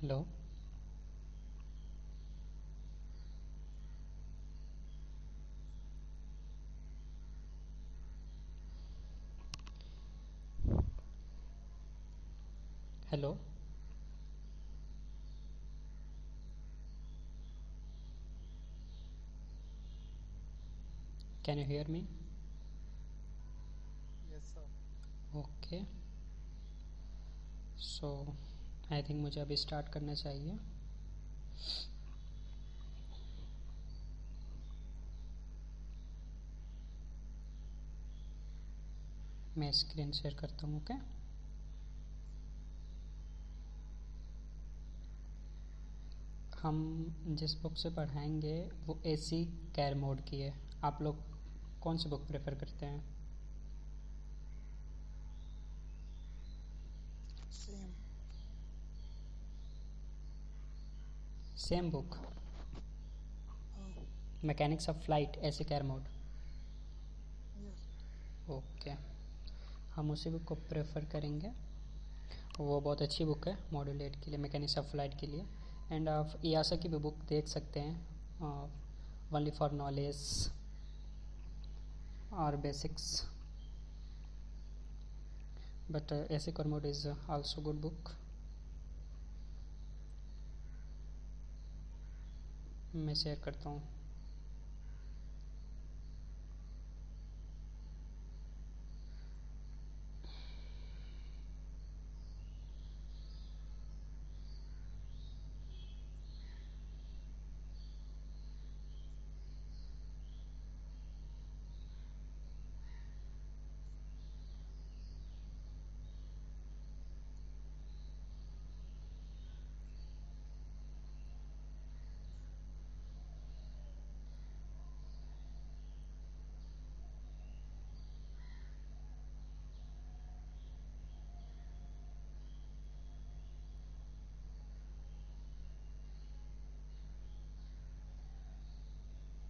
Hello. Hello. Can you hear me? Yes, sir. Okay, so I think मुझे अभी start करना चाहिए। मैं स्क्रीन शेयर करता हूँ। ओके, हम जिस बुक से पढ़ाएंगे वो एसी कैरमोड की है। आप लोग कौन सी बुक प्रेफर करते हैं? Same. Same book, Oh, mechanics of flight, A C Kermode. yes. Okay, हम उसी बुक को प्रेफर करेंगे। वो बहुत अच्छी बुक है मॉड्यूल 8 के लिए, मैकेनिक्स ऑफ फ्लाइट के लिए। एंड आप ईआसा की भी बुक देख सकते हैं, ओनली फॉर नॉलेज और basics, but A C Kermode is also good book. मैं शेयर करता हूँ।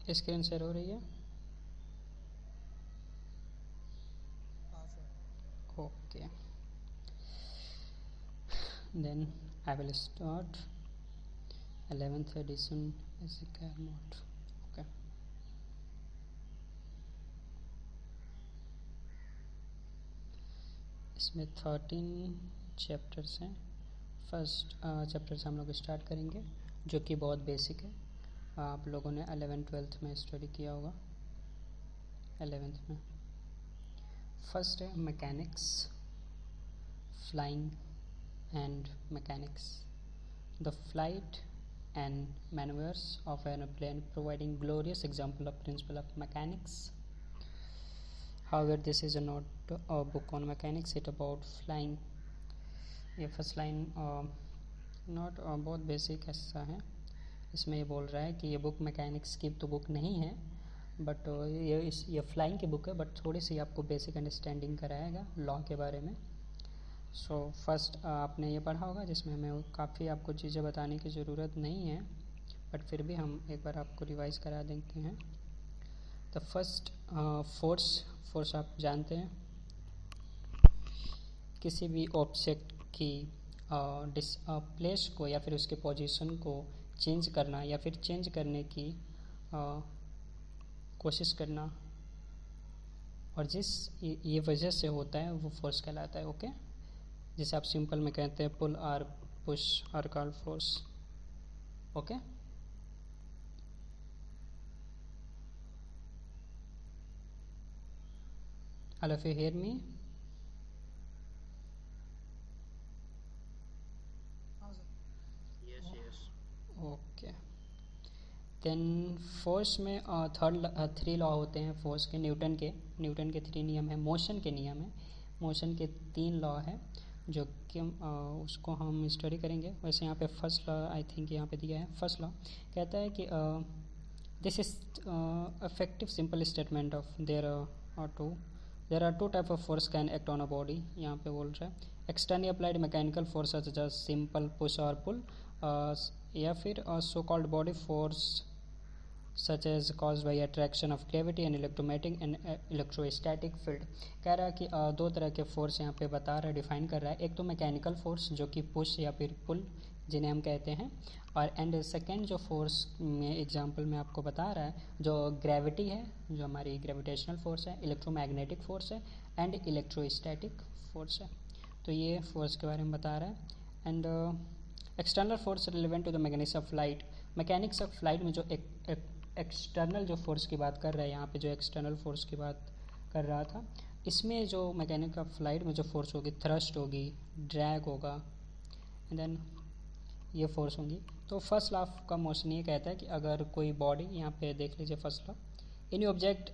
स्क्रीन शेयर हो रही है? Sir. Okay, then I will start 11th edition A C Kermode. Okay, इसमें 13 चैप्टर्स हैं। फर्स्ट चैप्टर से हम लोग स्टार्ट करेंगे, जो कि बहुत बेसिक है। आप लोगों ने 11th-12th में स्टडी किया होगा। 11th में फर्स्ट है mechanics, flying and mechanics, the flight and maneuvers of an airplane, providing glorious example of principle of mechanics. However, this is not a book on mechanics, it about flying. ये first line not बहुत basic ऐसा है। इसमें ये बोल रहा है कि ये बुक मैकेनिक्स की तो बुक नहीं है, बट ये फ्लाइंग की बुक है, बट थोड़ी सी आपको बेसिक अंडरस्टैंडिंग कराएगा लॉ के बारे में। सो फर्स्ट आपने ये पढ़ा होगा, जिसमें हमें काफ़ी आपको चीज़ें बताने की ज़रूरत नहीं है, बट फिर भी हम एक बार आपको रिवाइज़ करा देते हैं। द फर्स्ट फोर्स आप जानते हैं, किसी भी ऑब्जेक्ट की प्लेस को या फिर उसके पोजीशन को चेंज करना या फिर चेंज करने की कोशिश करना, और जिस ये वजह से होता है वो फोर्स कहलाता है। ओके, जिसे आप सिंपल में कहते हैं पुल और पुश और called force. Okay, all of you hear me? Sir. Yes. Okay, then force में थ्री लॉ होते हैं फोर्स के, न्यूटन के 3 नियम हैं। मोशन के नियम है, मोशन के 3 लॉ है, जो कि उसको हम स्टडी करेंगे। वैसे यहाँ पे फर्स्ट लॉ आई थिंक यहाँ पे दिया है। फर्स्ट लॉ कहता है कि this is effective simple statement of there are two type of force can act on a body. यहाँ पे बोल रहा है externally applied mechanical force such as simple push और पुल, या फिर so called body force such as caused by attraction of gravity and electromagnetic and electrostatic field। कह रहा है कि दो तरह के फोर्स यहाँ पे बता रहा है, डिफाइन कर रहा है। एक तो मैकेनिकल फोर्स जो कि पुश या फिर पुल जिन्हें हम कहते हैं। और एंड सेकेंड जो फोर्स में एग्जांपल में आपको बता रहा है, जो ग्रेविटी है, जो हमारी ग्रेविटेशनल फोर्स है, इलेक्ट्रोमैग्नेटिक फोर्स है एंड इलेक्ट्रोस्टैटिक फोर्स है। तो ये फोर्स के बारे में बता रहा है। And external force relevant to the mechanics of flight. Mechanics of flight में जो एक्सटर्नल जो फोर्स की बात कर रहा है, यहाँ पे जो एक्सटर्नल फोर्स की बात कर रहा था, इसमें जो मैकेनिक ऑफ फ्लाइट में जो फोर्स होगी, थ्रस्ट होगी, ड्रैग होगा, एंड देन ये फोर्स होंगी। तो फर्स्ट लॉ का मोशन ये कहता है कि अगर कोई बॉडी, यहाँ पे देख लीजिए first law, any object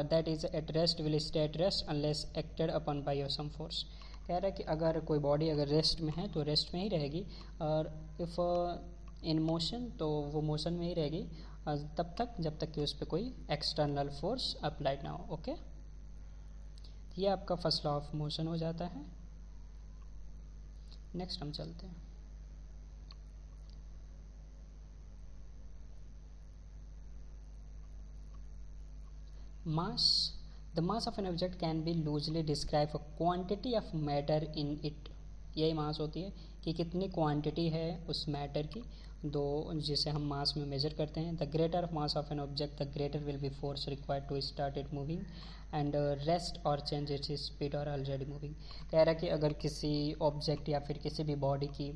that is at rest will stay at rest unless acted upon by some force. कह रहा है कि अगर कोई बॉडी अगर रेस्ट में है तो रेस्ट में ही रहेगी, और इफ़ इन मोशन तो वो मोशन में ही रहेगी तब तक जब तक कि उस पर कोई एक्सटर्नल फोर्स अप्लाइड ना हो। ओके, ये आपका फर्स्ट लॉ ऑफ मोशन हो जाता है। नेक्स्ट हम चलते हैं। Mass, the mass of an object can be loosely describe a quantity of matter in it. यही मास होती है कि कितनी क्वांटिटी है उस मैटर की, दो जिसे हम मास में मेजर करते हैं। The greater mass of an object the greater will be force required to start it moving and rest or change its speed or already moving. कह रहा है कि अगर किसी ऑब्जेक्ट या फिर किसी भी बॉडी की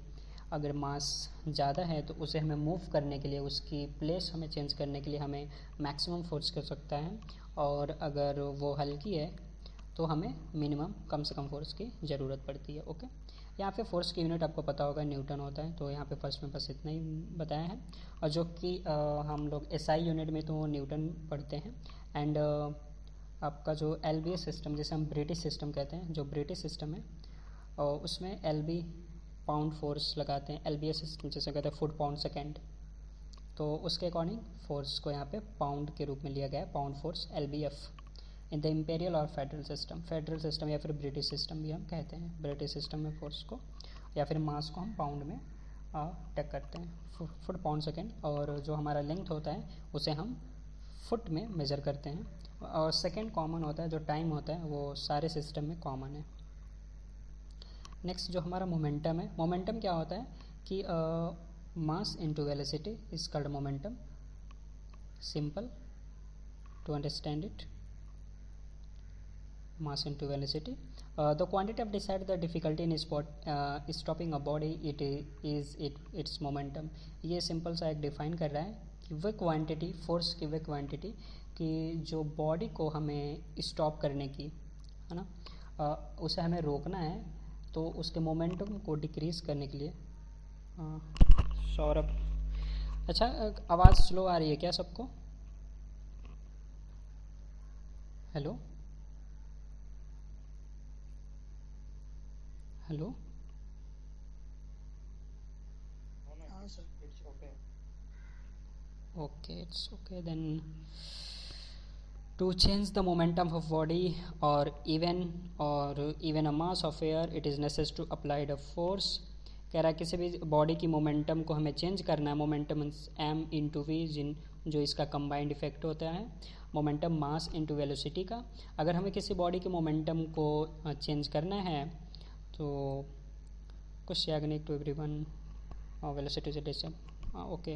अगर मास ज़्यादा है तो उसे हमें मूव करने के लिए, उसकी प्लेस हमें चेंज करने के लिए हमें मैक्सिमम फोर्स कर सकता है, और अगर वो हल्की है तो हमें मिनिमम कम से कम फोर्स की ज़रूरत पड़ती है। ओके, यहाँ पे फोर्स की यूनिट आपको पता होगा न्यूटन होता है, तो यहाँ पे फर्स्ट में बस इतना ही बताया है। और जो कि हम लोग एसआई यूनिट में तो न्यूटन पढ़ते हैं। एंड आपका जो एलबीएस सिस्टम, जैसे हम ब्रिटिश सिस्टम कहते हैं, जो ब्रिटिश सिस्टम है और उसमें एलबी पाउंड फोर्स लगाते हैं। एलबीएस सिस्टम जैसे कहते हैं फुट पाउंड सेकेंड, तो उसके अकॉर्डिंग फोर्स को यहाँ पे पाउंड के रूप में लिया गया है, pound force LBF. In the imperial और फेडरल सिस्टम या फिर ब्रिटिश सिस्टम भी हम कहते हैं। ब्रिटिश सिस्टम में फोर्स को या फिर मास को हम पाउंड में टेक करते हैं, फुट पाउंड सेकेंड, और जो हमारा लेंथ होता है उसे हम फुट में मेजर करते हैं। और सेकेंड कॉमन होता है, जो टाइम होता है वो सारे सिस्टम में कॉमन है। नेक्स्ट जो हमारा मोमेंटम है, मोमेंटम क्या होता है कि mass into velocity is called momentum. Simple to understand it, mass into velocity. The quantity of decide the difficulty in stopping a body, it is its momentum. ये simple सा एक डिफाइन कर रहा है कि वह क्वांटिटी, फोर्स की वह क्वांटिटी कि जो बॉडी को हमें स्टॉप करने की है ना, उसे हमें रोकना है, तो उसके मोमेंटम को डिक्रीज करने के लिए। सौरभ, अच्छा आवाज़ स्लो आ रही है क्या सबको? हेलो हेलो, हाँ sir. okay, it's okay then. To change the momentum of body or even a mass of air, it is necessary to apply the force. कह रहा है किसी भी बॉडी की मोमेंटम को हमें चेंज करना है, मोमेंटम m इंटू वी, जो इसका कंबाइंड इफेक्ट होता है मोमेंटम मास इंटू वेलोसिटी का। अगर हमें किसी बॉडी के मोमेंटम को चेंज करना है तो कुछ याग्निक टू एवरीवन वेलोसिटी से डिस्टेंस। ओके,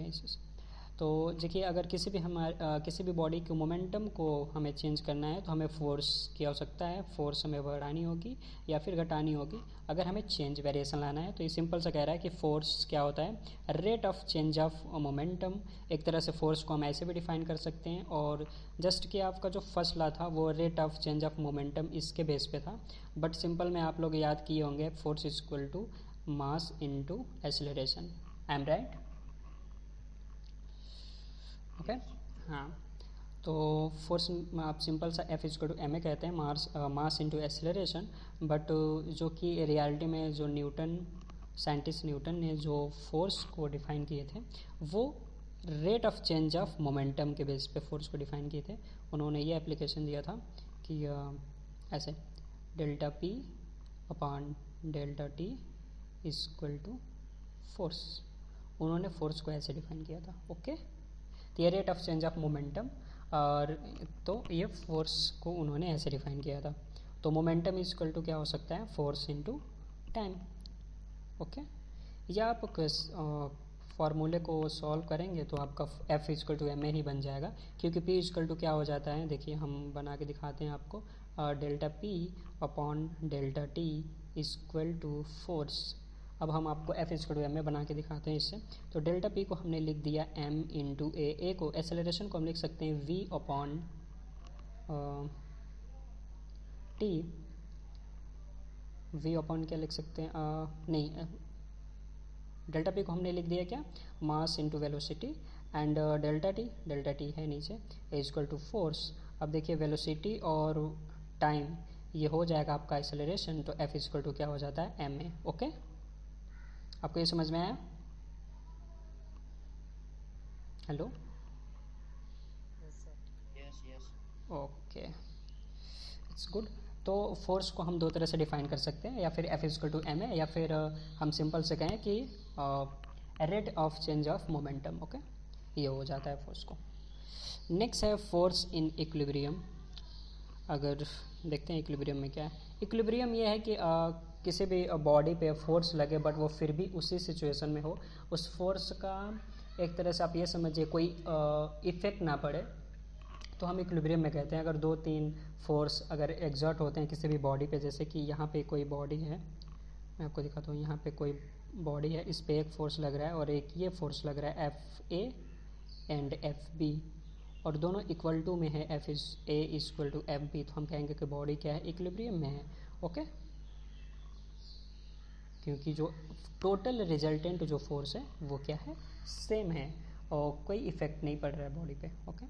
तो देखिए अगर किसी भी बॉडी के मोमेंटम को हमें चेंज करना है तो हमें फोर्स की आवश्यकता है। फोर्स हमें बढ़ानी होगी या फिर घटानी होगी अगर हमें चेंज वेरिएशन लाना है। तो ये सिंपल सा कह रहा है कि फोर्स क्या होता है, rate of change of momentum. एक तरह से फोर्स को हम ऐसे भी डिफाइन कर सकते हैं, और जस्ट कि आपका जो फर्स्ट लॉ था वो rate of change of momentum इसके बेस पे था, बट सिंपल में आप लोग याद किए होंगे force is equal to mass into acceleration. I am right? Okay, हाँ, तो फोर्स आप सिंपल सा F equal to M A कहते हैं, मास इनटू एक्सेलरेशन। बट जो कि रियलिटी में जो साइंटिस्ट न्यूटन ने जो फोर्स को डिफाइन किए थे वो rate of change of momentum के बेस पे फोर्स को डिफाइन किए थे। उन्होंने ये एप्लीकेशन दिया था कि ऐसे delta P upon delta T equal to force. उन्होंने फोर्स को ऐसे डिफाइन किया था। ओके, तो ये rate of change of momentum, और तो ये फोर्स को उन्होंने ऐसे डिफाइन किया था। तो मोमेंटम इज इक्वल टू क्या हो सकता है, फोर्स इनटू टाइम। ओके, या आप फार्मूले को सॉल्व करेंगे तो आपका F equal to M A ही बन जाएगा, क्योंकि P इक्वल टू क्या हो जाता है, देखिए हम बना के दिखाते हैं आपको, delta P upon delta T equal to force. अब हम आपको F equal to M A बना के दिखाते हैं इससे। तो डेल्टा P को हमने लिख दिया M इंटू ए को, एक्सेलरेशन को हम लिख सकते हैं V upon T, V upon क्या लिख सकते हैं, नहीं, डेल्टा P को हमने लिख दिया क्या, mass into velocity, and delta T है नीचे, इक्वल टू फोर्स। अब देखिए वेलोसिटी और टाइम ये हो जाएगा आपका एक्सेलरेशन, तो F इक्वल टू क्या हो जाता है, ma। ओके, आपको ये समझ में आया? Hello, okay, it's good. तो फोर्स को हम दो तरह से डिफाइन कर सकते हैं, या फिर F इक्वल टू ma, या फिर हम सिंपल से कहें कि rate of change of momentum. Okay, ये हो जाता है फोर्स को। नेक्स्ट है फोर्स इन इक्विलिब्रियम। अगर देखते हैं इक्विलिब्रियम में क्या है। इक्विलिब्रियम ये है कि किसी भी बॉडी पे फोर्स लगे बट वो फिर भी उसी सिचुएशन में हो, उस फोर्स का एक तरह से आप ये समझिए कोई इफेक्ट ना पड़े, तो हम इक्विलिब्रियम में कहते हैं। अगर दो तीन फोर्स अगर एग्जर्ट होते हैं किसी भी बॉडी पे, जैसे कि यहाँ पे कोई बॉडी है, मैं आपको दिखाता हूँ, यहाँ पे कोई बॉडी है, इस पे एक फोर्स लग रहा है और एक ये फोर्स लग रहा है FA एंड FB, और दोनों इक्वल टू में है, FA इक्वल टू FB, तो हम कहेंगे कि बॉडी क्या है, इक्विलिब्रियम में है। ओके, क्योंकि जो टोटल रिजल्टेंट जो फोर्स है वो क्या है, सेम है और कोई इफेक्ट नहीं पड़ रहा है बॉडी पे। Okay,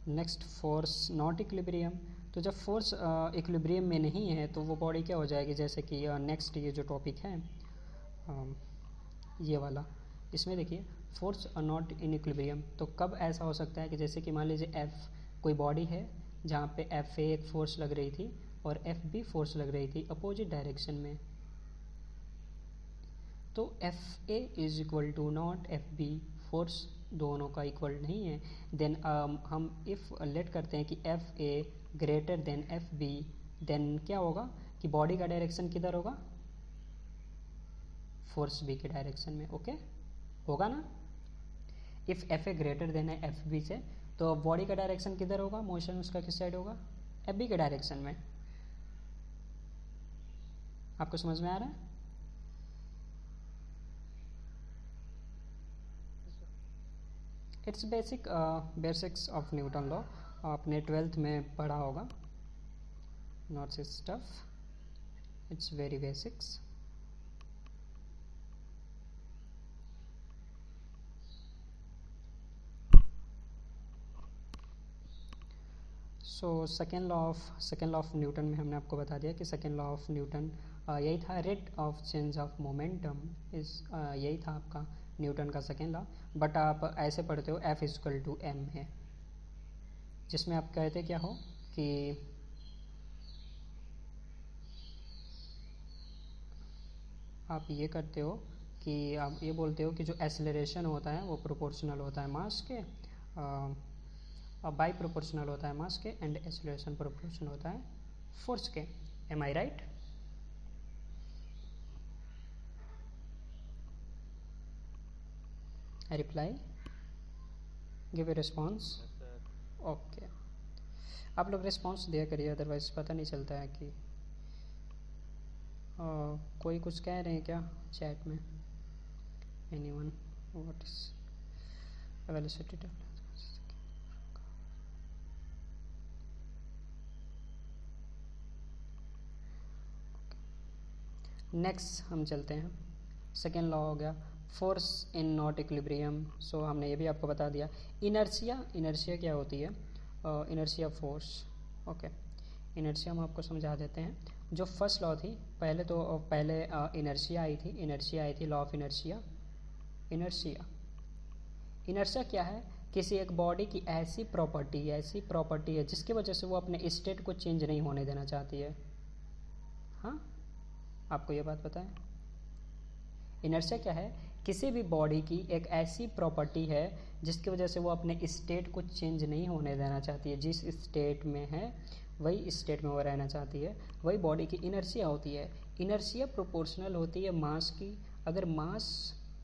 next force not equilibrium. तो जब फोर्स इक्विलिब्रियम में नहीं है तो वो बॉडी क्या हो जाएगी, जैसे कि नेक्स्ट ये जो टॉपिक है ये वाला, इसमें देखिए फोर्स नॉट इन इक्विलिब्रियम। तो कब ऐसा हो सकता है कि जैसे कि मान लीजिए कोई बॉडी है जहाँ पे FA एक फोर्स लग रही थी और FB फोर्स लग रही थी अपोजिट डायरेक्शन में, तो FA is equal to not FB, force दोनों का इक्वल नहीं है। देन हम इफ़ लेट करते हैं कि FA greater than FB, then क्या होगा कि बॉडी का डायरेक्शन किधर होगा, फोर्स B के डायरेक्शन में। ओके, होगा ना। इफ़ FA ग्रेटर देन है FB से, तो बॉडी का डायरेक्शन किधर होगा, मोशन उसका किस साइड होगा, FB के डायरेक्शन में। आपको समझ में आ रहा है? It's basics of Newton law, आपने 12th में पढ़ा होगा, not stuff, it's very basics. So second law of Newton में हमने आपको बता दिया कि सेकेंड लॉ ऑफ न्यूटन यही था, rate of change of momentum इस यही था आपका न्यूटन का सेकेंड लॉ। बट आप ऐसे पढ़ते हो F इक्वल टू M है, जिसमें आप कहते क्या हो कि आप ये करते हो कि आप ये बोलते हो कि जो एक्सेलरेशन होता है वो प्रोपोर्शनल होता है मास के, बाई प्रोपोर्शनल होता है मास के, एंड एक्सेलरेशन प्रोपोर्शनल होता है फोर्स के। Am I right? I reply, give a response. Okay, आप लोग रिस्पॉन्स दिया करिए, अदरवाइज पता नहीं चलता है कि कोई कुछ कह रहे हैं क्या चैट में, anyone, what is velocity. Next हम चलते हैं, सेकेंड लॉ हो गया फोर्स इन नॉट इक्विलिब्रियम। सो हमने ये भी आपको बता दिया। इनर्शिया क्या होती है, इनर्शिया फोर्स। ओके, इनर्शिया हम आपको समझा देते हैं। जो फर्स्ट लॉ थी, पहले इनर्शिया आई थी लॉ ऑफ इनर्शिया। इनर्शिया क्या है, किसी एक बॉडी की ऐसी प्रॉपर्टी है जिसकी वजह से वो अपने स्टेट को चेंज नहीं होने देना चाहती है। हाँ, आपको ये बात पता है? इनर्शिया क्या है, किसी भी बॉडी की एक ऐसी प्रॉपर्टी है जिसकी वजह से वो अपने स्टेट को चेंज नहीं होने देना चाहती है। जिस स्टेट में है वही स्टेट में वो रहना चाहती है, वही बॉडी की इनर्शिया होती है। इनर्शिया प्रोपोर्शनल होती है मास की। अगर मास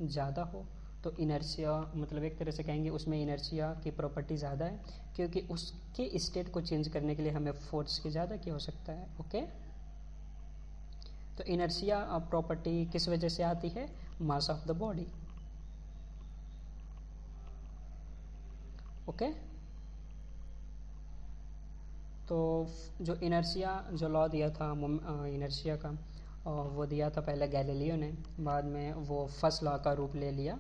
ज़्यादा हो तो इनर्शिया, मतलब एक तरह से कहेंगे उसमें इनर्शिया की प्रॉपर्टी ज़्यादा है, क्योंकि उसके स्टेट को चेंज करने के लिए हमें फोर्स की ज़्यादा की आवश्यकता है। ओके, तो इनर्शिया प्रॉपर्टी किस वजह से आती है? Mass of the body. Okay, तो जो इनर्शिया, जो लॉ दिया था इनर्शिया का, वो दिया था पहले गैलीलियो ने, बाद में वो फर्स्ट लॉ का रूप ले लिया,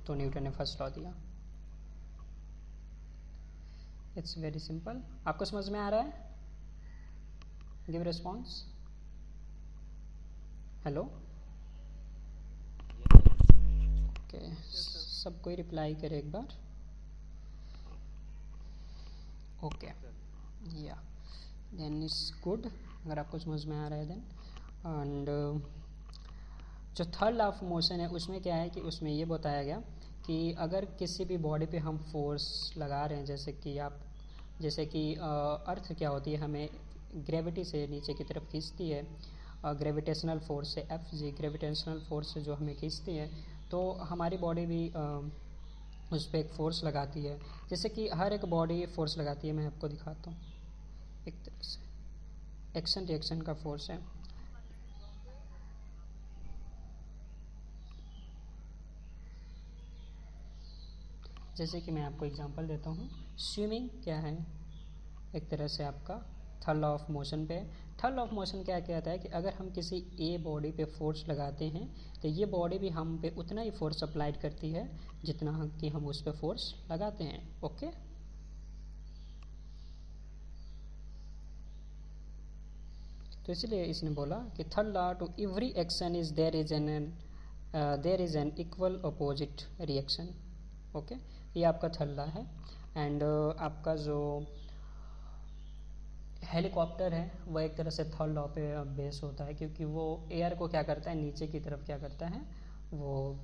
तो न्यूटन ने फर्स्ट लॉ दिया। It's very simple. आपको समझ में आ रहा है? Give response. हेलो, ओके, सब कोई रिप्लाई करे एक बार। ओके, या देन इट्स गुड, अगर आपको समझ में आ रहा है देन। एंड जो थर्ड लॉ ऑफ मोशन है उसमें क्या है कि उसमें ये बताया गया कि अगर किसी भी बॉडी पे हम फोर्स लगा रहे हैं, जैसे कि अर्थ क्या होती है, हमें ग्रेविटी से नीचे की तरफ खींचती है, ग्रेविटेशनल फोर्स से, Fg ग्रेविटेशनल फोर्स से जो हमें खींचती है, तो हमारी बॉडी भी उस पर एक फोर्स लगाती है। जैसे कि हर एक बॉडी फोर्स लगाती है, मैं आपको दिखाता हूँ। एक तरह से एक्शन रिएक्शन का फोर्स है। जैसे कि मैं आपको एग्जांपल देता हूँ, स्विमिंग क्या है, एक तरह से आपका थर्ड लॉ ऑफ मोशन पे। थर्ड लॉ ऑफ मोशन क्या कहता है कि अगर हम किसी ए बॉडी पे फोर्स लगाते हैं तो ये बॉडी भी हम पे उतना ही फोर्स अप्लाइड करती है जितना कि हम उस पे फोर्स लगाते हैं। ओके, तो इसलिए इसने बोला कि third law to every action is there is an equal opposite reaction. Okay, ये आपका थर्ड लॉ है। एंड आपका जो हेलीकॉप्टर है वह एक तरह से थर्ड लॉ पे बेस होता है, क्योंकि वो एयर को क्या करता है, नीचे की तरफ क्या करता है, वो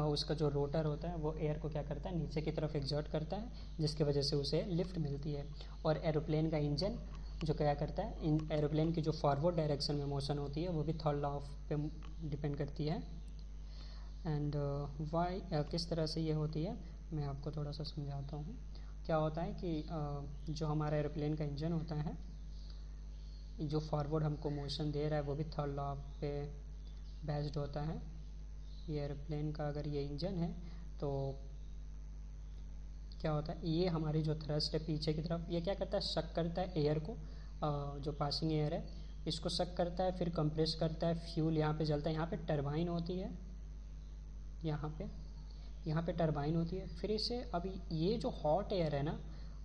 उसका जो रोटर होता है वो एयर को क्या करता है, नीचे की तरफ एक्सर्ट करता है, जिसकी वजह से उसे लिफ्ट मिलती है। और एरोप्लेन का इंजन जो क्या करता है, एरोप्लेन की जो फॉरवर्ड डायरेक्शन में मोशन होती है वो भी थर्ड लॉ ऑफ पे डिपेंड करती है। एंड वाई किस तरह से ये होती है मैं आपको थोड़ा सा समझाता हूँ। क्या होता है कि जो हमारा एरोप्लेन का इंजन होता है, जो फॉरवर्ड हमको मोशन दे रहा है वो भी थर्ड लॉ पे बेस्ड होता है। ये एरोप्लेन का अगर ये इंजन है तो क्या होता है, ये हमारी जो थ्रस्ट है पीछे की तरफ, ये क्या करता है, सक करता है एयर को, जो पासिंग एयर है इसको सक करता है, फिर कंप्रेस करता है, फ्यूल यहाँ पे जलता है, यहाँ पे टरबाइन होती है, यहाँ पे टरबाइन होती है। फिर इसे अभी ये जो हॉट एयर है ना,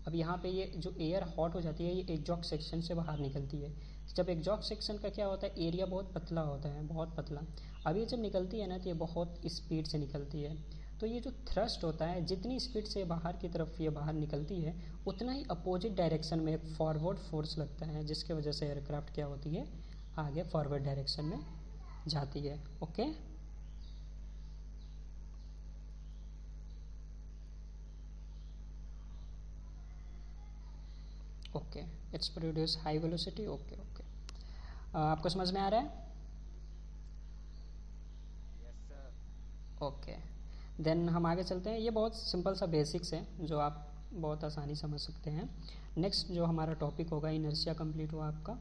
अब यहाँ पे ये जो एयर हॉट हो जाती है ये एग्जॉस्ट सेक्शन से बाहर निकलती है। जब एग्जॉस्ट सेक्शन का क्या होता है, एरिया बहुत पतला होता है, बहुत पतला। अब ये जब निकलती है ना तो ये बहुत स्पीड से निकलती है, तो ये जो थ्रस्ट होता है जितनी स्पीड से बाहर की तरफ ये बाहर निकलती है उतना ही अपोजिट डायरेक्शन में एक फॉरवर्ड फोर्स लगता है, जिसके वजह से एयरक्राफ्ट क्या होती है, आगे फॉरवर्ड डायरेक्शन में जाती है। Okay, okay, it's produce high velocity. Okay, okay, आपको समझ में आ रहा है? ओके, देन हम आगे चलते हैं। ये बहुत सिंपल सा बेसिक्स है जो आप बहुत आसानी समझ सकते हैं। नेक्स्ट जो हमारा टॉपिक होगा, इनर्शिया कंप्लीट हुआ आपका।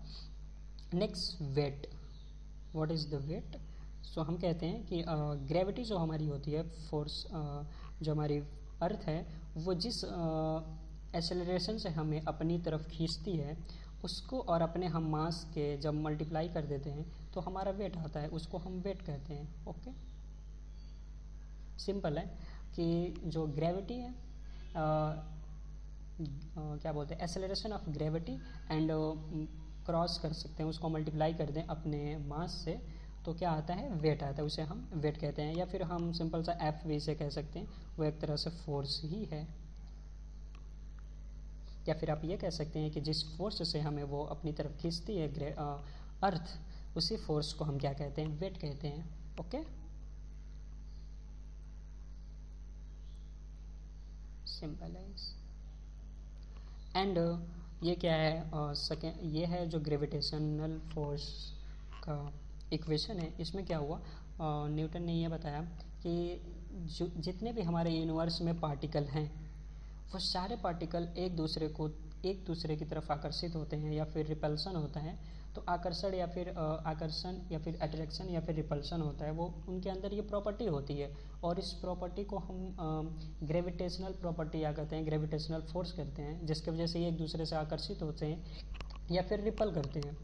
Next, weight. What is the weight? So हम कहते हैं कि ग्रेविटी जो हमारी होती है, फोर्स जो हमारी अर्थ है, वो जिस एक्सेलरेशन से हमें अपनी तरफ खींचती है उसको, और अपने हम मास के जब मल्टीप्लाई कर देते हैं तो हमारा वेट आता है, उसको हम वेट कहते हैं। ओके, सिंपल है कि जो ग्रेविटी है, क्या बोलते हैं, acceleration of gravity, and cross कर सकते हैं, उसको मल्टीप्लाई कर दें अपने मास से तो क्या आता है, वेट आता है, उसे हम वेट कहते हैं। या फिर हम सिंपल सा एफ वी से कह सकते हैं, वो एक तरह से फोर्स ही है। या फिर आप ये कह सकते हैं कि जिस फोर्स से हमें वो अपनी तरफ खींचती है अर्थ, उसी फोर्स को हम क्या कहते हैं, वेट कहते हैं। ओके, सिंपल है। एंड ये क्या है, सेकेंड ये है जो ग्रेविटेशनल फोर्स का इक्वेशन है। इसमें क्या हुआ, न्यूटन ने ये बताया कि जो जितने भी हमारे यूनिवर्स में पार्टिकल हैं वो सारे पार्टिकल एक दूसरे की तरफ आकर्षित होते हैं या फिर रिपल्सन होता है। तो आकर्षण या फिर अट्रैक्शन या फिर रिपल्सन होता है, वो उनके अंदर ये प्रॉपर्टी होती है और इस प्रॉपर्टी को हम ग्रेविटेशनल प्रॉपर्टी या कहते हैं, ग्रेविटेशनल फोर्स कहते हैं, जिसकी वजह से ये एक दूसरे से आकर्षित होते हैं या फिर रिपल करते हैं।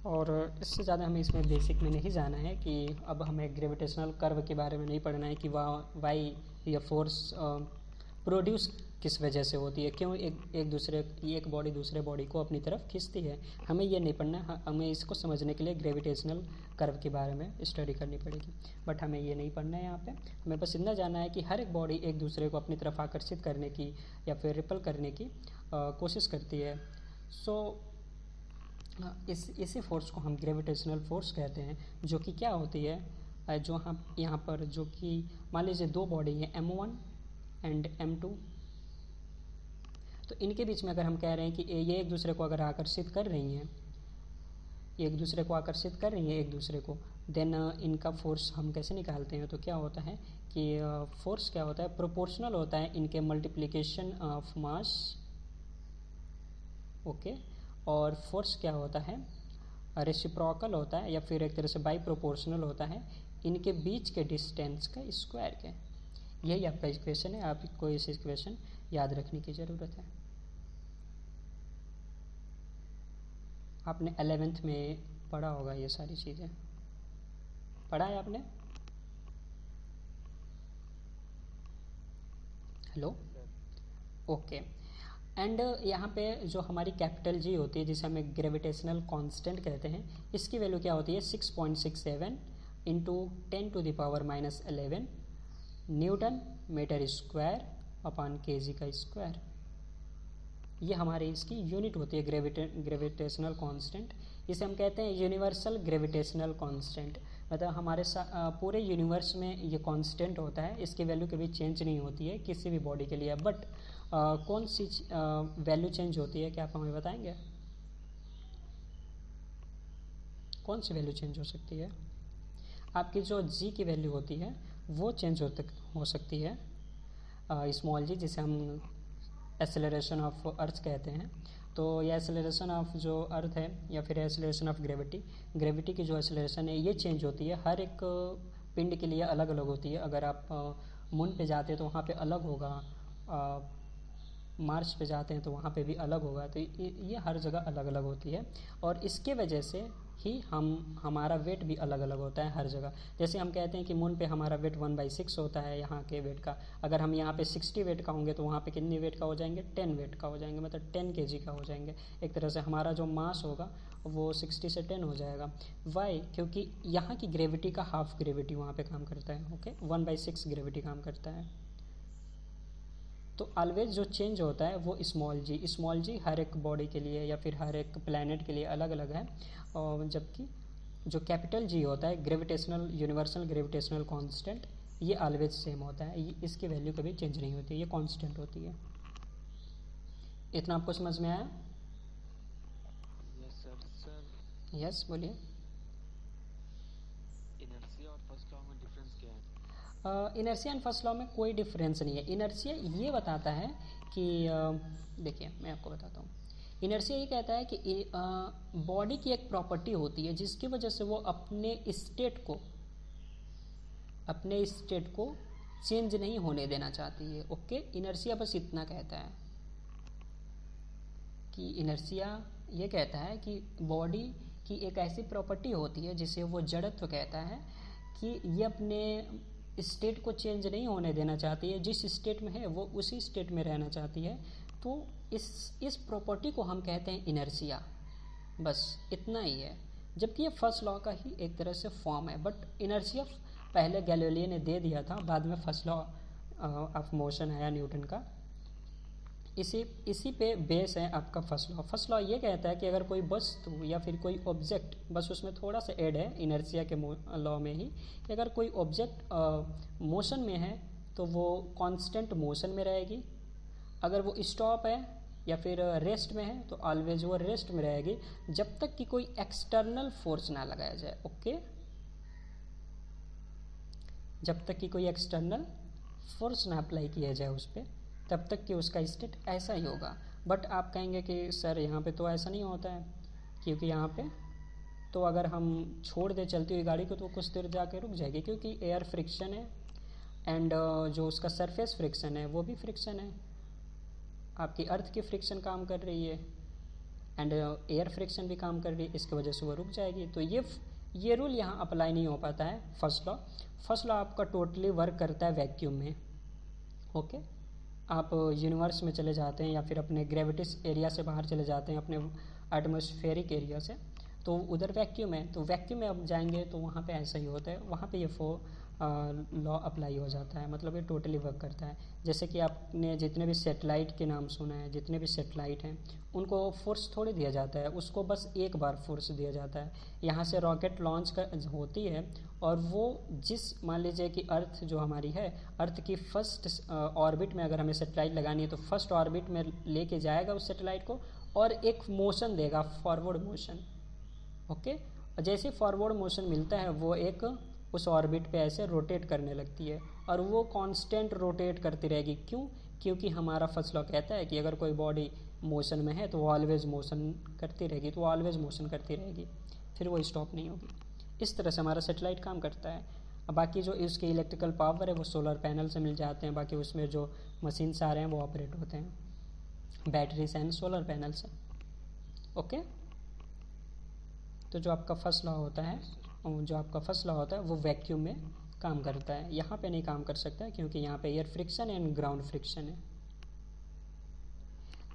और इससे ज़्यादा हमें इसमें बेसिक में नहीं जाना है कि अब हमें ग्रेविटेशनल कर्व के बारे में नहीं पढ़ना है कि वाई ये फोर्स प्रोड्यूस किस वजह से होती है, क्यों एक बॉडी दूसरे बॉडी को अपनी तरफ खींचती है। हमें ये नहीं पढ़ना है, हमें इसको समझने के लिए ग्रेविटेशनल कर्व के बारे में स्टडी करनी पड़ेगी, बट हमें ये नहीं पढ़ना है यहाँ पे। हमें बस इतना जानना है कि हर एक बॉडी एक दूसरे को अपनी तरफ आकर्षित करने की या फिर रिपल करने की कोशिश करती है। इसी फोर्स को हम ग्रेविटेशनल फोर्स कहते हैं, जो कि क्या होती है, जो हम यहाँ पर जो कि मान लीजिए दो बॉडी है M1 एंड M2, तो इनके बीच में अगर हम कह रहे हैं कि ये एक दूसरे को अगर आकर्षित कर रही हैं, एक दूसरे को, देन इनका फोर्स हम कैसे निकालते हैं। तो क्या होता है कि फोर्स क्या होता है, प्रोपोर्शनल होता है इनके मल्टीप्लिकेशन ऑफ मास, ओके। और फोर्स क्या होता है, रेसिप्रोकल होता है या फिर एक तरह से बाई प्रोपोर्शनल होता है इनके बीच के डिस्टेंस का स्क्वायर के। यही आपका इक्वेशन है, आपको इस इक्वेशन याद रखने की ज़रूरत है। आपने 11th में पढ़ा होगा ये सारी चीज़ें, पढ़ा है आपने? Hello, okay. एंड यहाँ पे जो हमारी कैपिटल जी होती है, जिसे हमें ग्रेविटेशनल कांस्टेंट कहते हैं, इसकी वैल्यू क्या होती है 6.67 into 10⁻⁻11 newton metre square upon KG का स्क्वायर। ये हमारी इसकी यूनिट होती है ग्रेविटेशनल कांस्टेंट। इसे हम कहते हैं यूनिवर्सल ग्रेविटेशनल कांस्टेंट। मतलब हमारे पूरे यूनिवर्स में ये कांस्टेंट होता है, इसकी वैल्यू कभी चेंज नहीं होती है किसी भी बॉडी के लिए। बट कौन सी वैल्यू चेंज होती है, क्या आप हमें बताएंगे? कौन सी वैल्यू चेंज हो सकती है? आपकी जो जी की वैल्यू होती है वो चेंज हो सकती है, स्मॉल जी, जिसे हम एक्सेलरेशन ऑफ अर्थ कहते हैं। तो ये एक्सेलरेशन ऑफ जो अर्थ है या फिर एक्सेलरेशन ऑफ ग्रेविटी की जो एक्सेलरेशन है ये चेंज होती है, हर एक पिंड के लिए अलग अलग होती है। अगर आप मून पे जाते हैं तो वहाँ पे अलग होगा, मार्स पे जाते हैं तो वहाँ पे भी अलग होगा। तो ये हर जगह अलग अलग होती है और इसके वजह से ही हमारा वेट भी अलग अलग होता है हर जगह। जैसे हम कहते हैं कि मून पे हमारा वेट 1/6 होता है यहाँ के वेट का, अगर हम यहाँ पे 60 वेट का होंगे तो वहाँ पे कितनी वेट का हो जाएंगे, 10 वेट का हो जाएंगे, मतलब 10 kg का हो जाएंगे। एक तरह से हमारा जो मास होगा वो 60 से 10 हो जाएगा। वाई? क्योंकि यहाँ की ग्रेविटी का हाफ ग्रेविटी वहाँ पे काम करता है, ओके, 1/6 ग्रेविटी काम करता है। तो ऑलवेज जो चेंज होता है वो स्मॉल जी हर एक बॉडी के लिए या फिर हर एक प्लैनेट के लिए अलग अलग है, और जबकि जो कैपिटल जी होता है ग्रेविटेशनल यूनिवर्सल ग्रेविटेशनल कांस्टेंट, ये ऑलवेज सेम होता है, इसकी वैल्यू कभी चेंज नहीं होती, ये कांस्टेंट होती है। इतना आपको समझ में आया? Yes sir. यस, बोलिए। इनर्शिया और फर्स्ट लॉ में डिफरेंस क्या है? इनर्शिया एंड फर्स्ट लॉ में कोई डिफरेंस नहीं है। इनर्शिया ये बताता है कि देखिए मैं आपको बताता हूँ। इनर्शिया ये कहता है कि बॉडी की एक प्रॉपर्टी होती है जिसकी वजह से वो अपने स्टेट को चेंज नहीं होने देना चाहती है, ओके। इनर्शिया बस इतना कहता है कि इनर्शिया ये कहता है कि बॉडी की एक ऐसी प्रॉपर्टी होती है जिसे वो जड़त्व कहता है कि ये अपने स्टेट को चेंज नहीं होने देना चाहती है, जिस स्टेट में है वो उसी स्टेट में रहना चाहती है। तो इस प्रॉपर्टी को हम कहते हैं इनर्शिया, बस इतना ही है। जबकि ये फर्स्ट लॉ का ही एक तरह से फॉर्म है, बट इनर्शिया पहले गैलीलियो ने दे दिया था, बाद में फर्स्ट लॉ ऑफ मोशन आया न्यूटन का। इसी पे बेस है आपका फर्स्ट लॉ। फर्स्ट लॉ ये कहता है कि अगर कोई वस्तु या फिर कोई ऑब्जेक्ट, बस उसमें थोड़ा सा ऐड है इनर्शिया के लॉ में ही, कि अगर कोई ऑब्जेक्ट मोशन में है तो वो कांस्टेंट मोशन में रहेगी, अगर वो स्टॉप है या फिर रेस्ट में है तो ऑलवेज वो रेस्ट में रहेगी जब तक कि कोई एक्सटर्नल फोर्स ना लगाया जाए। ओके, जब तक कि कोई एक्सटर्नल फोर्स ना अप्लाई किया जाए उस पर, तब तक कि उसका स्टेट ऐसा ही होगा। बट आप कहेंगे कि सर यहाँ पे तो ऐसा नहीं होता है, क्योंकि यहाँ पे तो अगर हम छोड़ दे चलती हुई गाड़ी को तो कुछ देर जाके रुक जाएगी, क्योंकि एयर फ्रिक्शन है एंड जो उसका सरफेस फ्रिक्शन है वो भी फ्रिक्शन है। आपकी अर्थ की फ्रिक्शन काम कर रही है एंड एयर फ्रिक्शन भी काम कर रही है, इसकी वजह से वो रुक जाएगी। तो ये रूल यहाँ अप्लाई नहीं हो पाता है फर्स्ट लॉ आपका टोटली वर्क करता है वैक्यूम में। ओके, आप यूनिवर्स में चले जाते हैं या फिर अपने ग्रेविटी एरिया से बाहर चले जाते हैं, अपने एटमॉस्फेरिक एरिया से, तो उधर वैक्यूम है, तो वैक्यूम में आप जाएंगे तो वहाँ पे ऐसा ही होता है, वहाँ पे ये लॉ अप्लाई हो जाता है, मतलब ये टोटली वर्क करता है। जैसे कि आपने जितने भी सैटेलाइट के नाम सुना है, जितने भी सैटेलाइट हैं उनको फोर्स थोड़ी दिया जाता है, उसको बस एक बार फोर्स दिया जाता है। यहाँ से रॉकेट लॉन्च होती है और वो जिस, मान लीजिए कि अर्थ जो हमारी है, अर्थ की फर्स्ट ऑर्बिट में अगर हमें सैटेलाइट लगानी है तो फर्स्ट ऑर्बिट में लेके जाएगा उस सैटेलाइट को और एक मोशन देगा, फॉरवर्ड मोशन। ओके, जैसे फॉरवर्ड मोशन मिलता है वो एक उस ऑर्बिट पे ऐसे रोटेट करने लगती है और वो कांस्टेंट रोटेट करती रहेगी। क्यों? क्योंकि हमारा फर्स्ट लॉ कहता है कि अगर कोई बॉडी मोशन में है तो वो ऑलवेज मोशन करती रहेगी, तो वो ऑलवेज मोशन करती रहेगी, फिर वो स्टॉप नहीं होगी। इस तरह से हमारा सैटेलाइट काम करता है। अब बाकी जो इसके इलेक्ट्रिकल पावर है वो सोलर पैनल से मिल जाते हैं, बाकी उसमें जो मशीन्स आ रहे हैं वो ऑपरेट होते हैं बैटरीज एंड सोलर पैनल से। ओके, तो जो आपका फर्स्ट लॉ होता है वो वैक्यूम में काम करता है, यहाँ पे नहीं काम कर सकता है क्योंकि यहाँ पे air friction and ground friction है।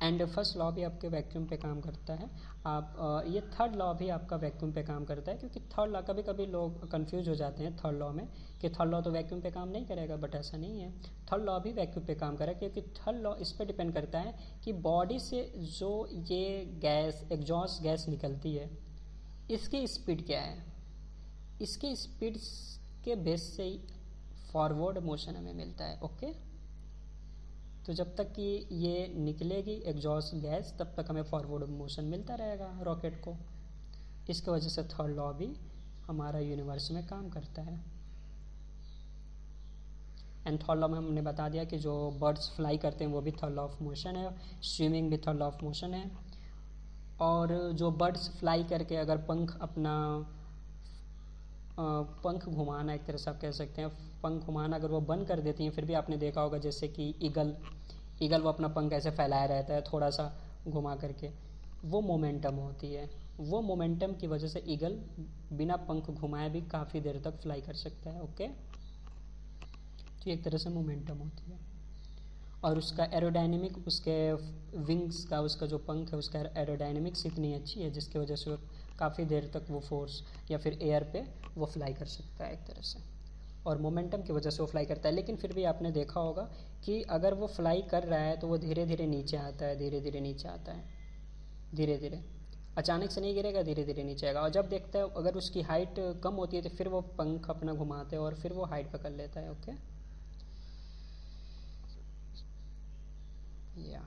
एंड फर्स्ट लॉ भी आपके वैक्यूम पे काम करता है। आप ये थर्ड लॉ भी आपका वैक्यूम पे काम करता है, क्योंकि थर्ड लॉ कभी कभी लोग कंफ्यूज हो जाते हैं थर्ड लॉ में कि थर्ड लॉ तो वैक्यूम पे काम नहीं करेगा, बट ऐसा नहीं है, थर्ड लॉ भी वैक्यूम पे काम करेगा, क्योंकि थर्ड लॉ इस पर डिपेंड करता है कि बॉडी से जो ये गैस, एग्जॉस्ट गैस निकलती है, इसकी स्पीड क्या है, इसकी स्पीड के बेस से ही फॉरवर्ड मोशन हमें मिलता है। ओके, तो जब तक कि ये निकलेगी एग्जॉस्ट गैस तब तक हमें फॉरवर्ड मोशन मिलता रहेगा रॉकेट को। इसकी वजह से थर्ड लॉ भी हमारा यूनिवर्स में काम करता है। एंड थर्ड लॉ में हमने बता दिया कि जो बर्ड्स फ्लाई करते हैं वो भी थर्ड लॉ ऑफ मोशन है, स्विमिंग भी थर्ड लॉ ऑफ मोशन है। और जो बर्ड्स फ्लाई करके अगर पंख घुमाना, एक तरह से आप कह सकते हैं पंख घुमाना, अगर वो बंद कर देती हैं, फिर भी आपने देखा होगा जैसे कि ईगल वो अपना पंख ऐसे फैलाया रहता है थोड़ा सा घुमा करके, वो मोमेंटम होती है। वो मोमेंटम की वजह से ईगल बिना पंख घुमाए भी काफ़ी देर तक फ्लाई कर सकता है। ओके, तो एक तरह से मोमेंटम होती है। और उसका एरोडायनेमिक, उसके विंग्स का, उसका जो पंख है उसका एरोडायनेमिक्स इतनी अच्छी है जिसकी वजह से काफ़ी देर तक वो फोर्स या फिर एयर पे वो फ्लाई कर सकता है एक तरह से, और मोमेंटम की वजह से वो फ्लाई करता है। लेकिन फिर भी आपने देखा होगा कि अगर वो फ्लाई कर रहा है तो वो धीरे धीरे नीचे आता है, धीरे धीरे नीचे आता है, धीरे धीरे, अचानक से नहीं गिरेगा, धीरे धीरे नीचे आएगा। और जब देखता है अगर उसकी हाइट कम होती है तो फिर वो पंख अपना घुमाते हैं और फिर वो हाइट पकड़ लेता है। ओके, या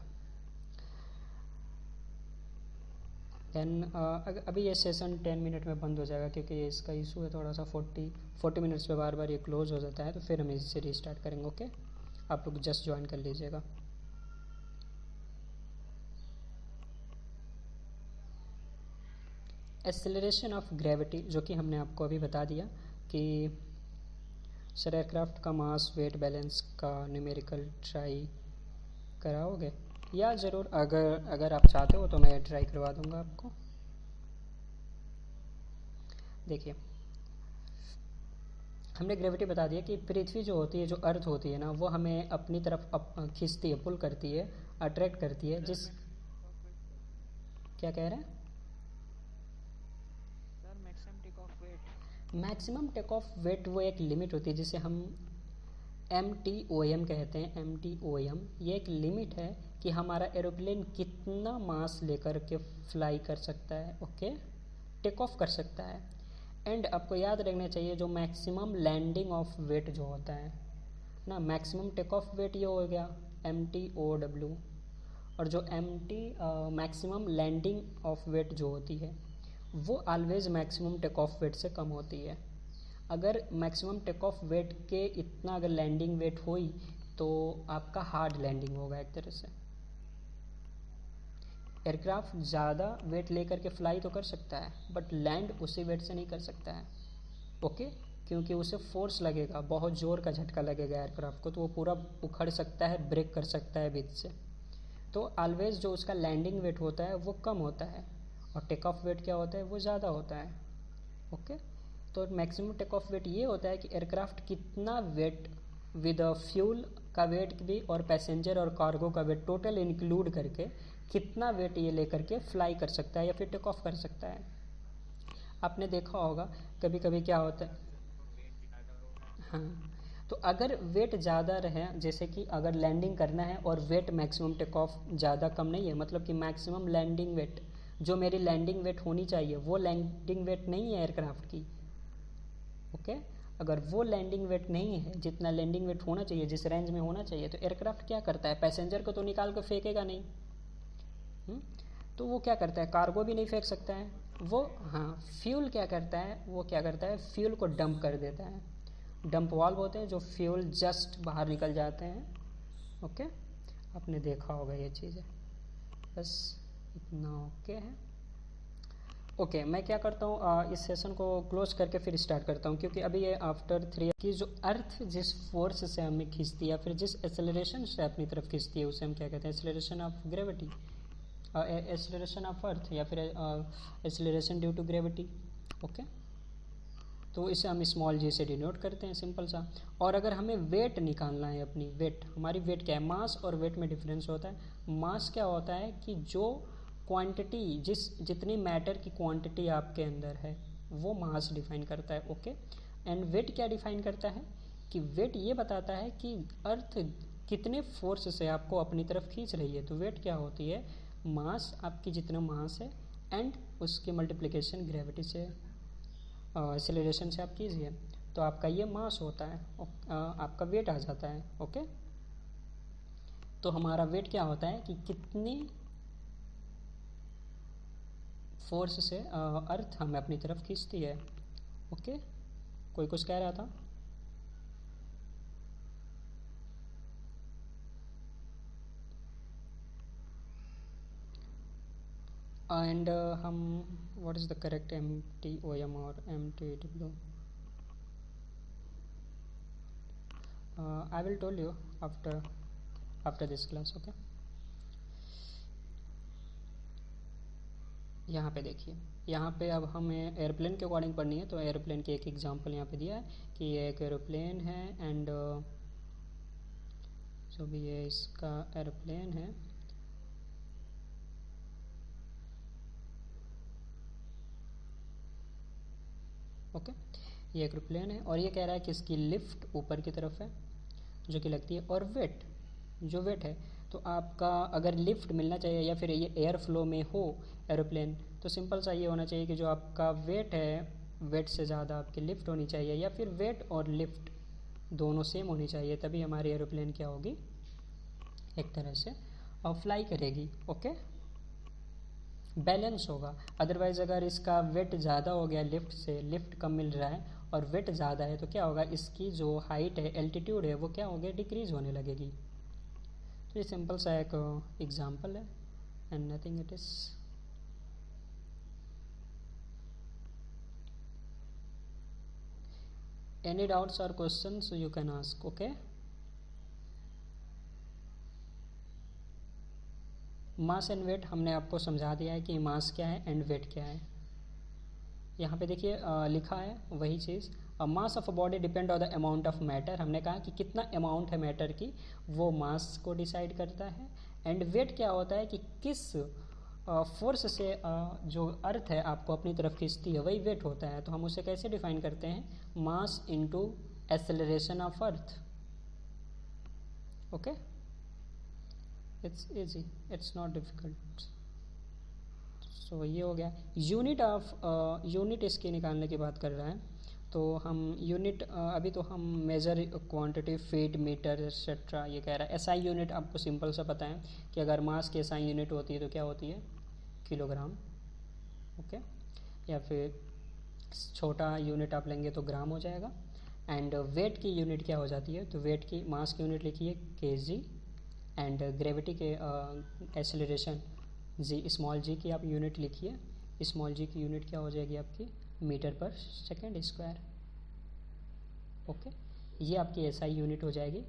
देन अभी ये सेशन 10 मिनट में बंद हो जाएगा, क्योंकि इसका इशू है थोड़ा सा, 40 मिनट्स पे बार बार ये क्लोज हो जाता है, तो फिर हम इससे रीस्टार्ट करेंगे। ओके, आप लोग जस्ट ज्वाइन कर लीजिएगा। एक्सेलरेशन ऑफ ग्रेविटी, जो कि हमने आपको अभी बता दिया कि सर एयरक्राफ्ट का मास वेट बैलेंस का न्यूमेरिकल ट्राई कराओगे? या ज़रूर, अगर आप चाहते हो तो मैं ट्राई करवा दूंगा आपको। देखिए, हमने ग्रेविटी बता दिया कि पृथ्वी जो होती है, जो अर्थ होती है ना, वो हमें अपनी तरफ खींचती है, पुल करती है, अट्रैक्ट करती है। जिस क्या कह रहे हैं sir? Maximum take off weight वो एक लिमिट होती है जिसे हम MTOM कहते हैं। MTOM ये एक लिमिट है कि हमारा एरोप्लेन कितना मास लेकर के फ्लाई कर सकता है। ओके, टेक ऑफ कर सकता है। एंड आपको याद रखना चाहिए जो मैक्सिमम लैंडिंग ऑफ वेट जो होता है ना, मैक्सिमम टेक ऑफ वेट ये हो गया MTOW, और जो मैक्सिमम लैंडिंग ऑफ वेट जो होती है वो always maximum take off weight से कम होती है। अगर मैक्सिमम टेक ऑफ वेट के इतना अगर लैंडिंग वेट हुई तो आपका हार्ड लैंडिंग होगा एक तरह से। एयरक्राफ्ट ज़्यादा वेट लेकर के फ्लाई तो कर सकता है बट लैंड उसी वेट से नहीं कर सकता है, ओके, क्योंकि उसे फोर्स लगेगा, बहुत ज़ोर का झटका लगेगा एयरक्राफ्ट को, तो वो पूरा उखड़ सकता है, ब्रेक कर सकता है बीच से। तो ऑलवेज जो उसका लैंडिंग वेट होता है वो कम होता है और टेक ऑफ वेट क्या होता है वो ज़्यादा होता है, ओके। तो मैक्सिमम टेक ऑफ वेट ये होता है कि एयरक्राफ्ट कितना वेट विद फ्यूल का वेट भी और पैसेंजर और कार्गो का वेट टोटल इंक्लूड करके कितना वेट ये लेकर के फ्लाई कर सकता है या फिर टेक ऑफ कर सकता है। आपने देखा होगा कभी कभी क्या होता है, हाँ, तो अगर वेट ज़्यादा रहे, जैसे कि अगर लैंडिंग करना है और वेट मैक्सिमम टेक ऑफ ज़्यादा कम नहीं है, मतलब कि मैक्सिमम लैंडिंग वेट जो मेरी लैंडिंग वेट होनी चाहिए वो लैंडिंग वेट नहीं है एयरक्राफ्ट की, ओके। अगर वो लैंडिंग वेट नहीं है जितना लैंडिंग वेट होना चाहिए, जिस रेंज में होना चाहिए, तो एयरक्राफ्ट क्या करता है, पैसेंजर को तो निकाल कर फेंकेगा नहीं, तो वो क्या करता है, कार्गो भी नहीं फेंक सकता है वो, हाँ, फ्यूल क्या करता है, वो क्या करता है, फ्यूल को डंप कर देता है। डंप वाल्व होते हैं जो फ्यूल जस्ट बाहर निकल जाते हैं, ओके। आपने देखा होगा ये चीज़ें, बस इतना ओके है। ओके, मैं क्या करता हूँ, इस सेशन को क्लोज करके फिर स्टार्ट करता हूँ, क्योंकि अभी ये आफ्टर 3 की जो अर्थ जिस फोर्स से हमें खींचती है या फिर जिस एक्सेलरेशन से अपनी तरफ खींचती है उसे हम क्या कहते हैं, acceleration of gravity, acceleration of earth या फिर acceleration due to gravity, okay. तो इसे हम स्मॉल जी से डिनोट करते हैं, सिंपल सा। और अगर हमें वेट निकालना है, अपनी वेट, हमारी वेट क्या है, मास और वेट में डिफरेंस होता है। मास क्या होता है कि जो क्वांटिटी, जितनी मैटर की क्वांटिटी आपके अंदर है वो मास डिफाइन करता है, ओके। एंड वेट क्या डिफाइन करता है कि वेट ये बताता है कि अर्थ कितने फोर्स से आपको अपनी तरफ खींच रही है। तो वेट क्या होती है, मास, आपकी जितना मास है एंड उसकी मल्टीप्लिकेशन ग्रेविटी से, एक्सेलरेशन से आप कीजिए, तो आपका ये मास होता है, आपका वेट आ जाता है, ओके। तो हमारा वेट क्या होता है कि कितनी फोर्स से अर्थ हमें अपनी तरफ खींचती है, ओके। कोई कुछ कह रहा था? एंड हम what is the correct MTOM और MTW? I will tell you after this class, okay? यहाँ पे देखिए, यहाँ पे अब हमें एयरप्लेन के अकॉर्डिंग पढ़नी है, तो एयरप्लेन की एक एग्जांपल यहाँ पे दिया है कि ये एक एयरप्लेन है एंड जो भी ये इसका एयरप्लेन है, ओके। ये एक एयरप्लेन है और ये कह रहा है कि इसकी लिफ्ट ऊपर की तरफ है जो कि लगती है, और वेट, जो वेट है, तो आपका अगर लिफ्ट मिलना चाहिए या फिर ये एयर फ्लो में हो एरोप्लेन, तो सिंपल सा ये होना चाहिए कि जो आपका वेट है, वेट से ज़्यादा आपकी लिफ्ट होनी चाहिए, या फिर वेट और लिफ्ट दोनों सेम होनी चाहिए, तभी हमारी एरोप्लेन क्या होगी, एक तरह से और फ्लाई करेगी, ओके, बैलेंस होगा। अदरवाइज़ अगर इसका वेट ज़्यादा हो गया लिफ्ट से, लिफ्ट कम मिल रहा है और वेट ज़्यादा है, तो क्या होगा, इसकी जो हाइट है, एल्टीट्यूड है, वो क्या होगी, डिक्रीज होने लगेगी। तो ये सिंपल सा एक एग्जांपल है and nothing it is. Any doubts और questions you can ask, okay. Mass and weight हमने आपको समझा दिया है कि मास क्या है एंड वेट क्या है। यहाँ पे देखिए लिखा है वही चीज़, mass of a body depend on the amount of matter. हमने कहा कि कितना अमाउंट है मैटर की, वो मास को डिसाइड करता है। एंड वेट क्या होता है कि किस फोर्स से जो अर्थ है आपको अपनी तरफ खींचती है, वही वेट होता है। तो हम उसे कैसे डिफाइन करते हैं, mass into acceleration of earth, okay. It's easy, it's not difficult. So ये हो गया यूनिट ऑफ, यूनिट इसकी निकालने की बात कर रहा है, तो हम यूनिट अभी तो हम measure quantity feet metre etcetera ये कह रहा है। एसआई यूनिट आपको सिंपल सा पता है कि अगर मास की एसआई यूनिट होती है तो क्या होती है, किलोग्राम। ओके, या फिर छोटा यूनिट आप लेंगे तो ग्राम हो जाएगा। एंड वेट की यूनिट क्या हो जाती है, तो वेट की मास की यूनिट लिखिए केजी। एंड ग्रेविटी के एक्सेलरेशन जी, स्मॉल जी की आप यूनिट लिखिए। स्मॉल जी की यूनिट क्या हो जाएगी आपकी, मीटर पर सेकेंड स्क्वायर। ओके, ये आपकी एसआई यूनिट हो जाएगी,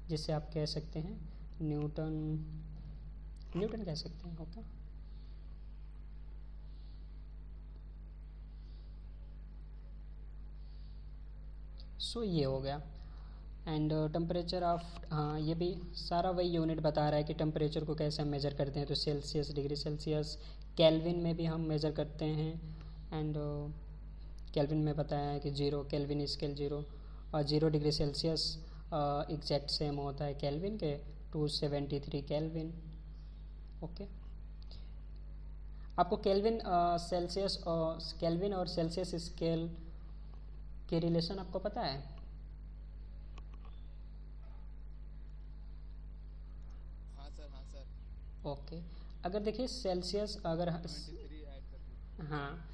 जिससे आप कह सकते हैं न्यूटन कह सकते हैं। ओके, सो ये हो गया। एंड टेम्परेचर ऑफ, हाँ ये भी सारा वही यूनिट बता रहा है कि टेम्परेचर को कैसे हम मेज़र करते हैं। तो सेल्सियस, डिग्री सेल्सियस, केल्विन में भी हम मेज़र करते हैं। एंड केल्विन में बताया है कि 0 केल्विन स्केल 0 और 0 डिग्री सेल्सियस एग्जैक्ट सेम होता है केल्विन के 273 केल्विन। ओके, आपको केल्विन सेल्सियस और केल्विन और सेल्सियस स्केल के रिलेशन आपको पता है? हाँ सर। ओके, अगर देखिए सेल्सियस, अगर 23 ऐड कर हाँ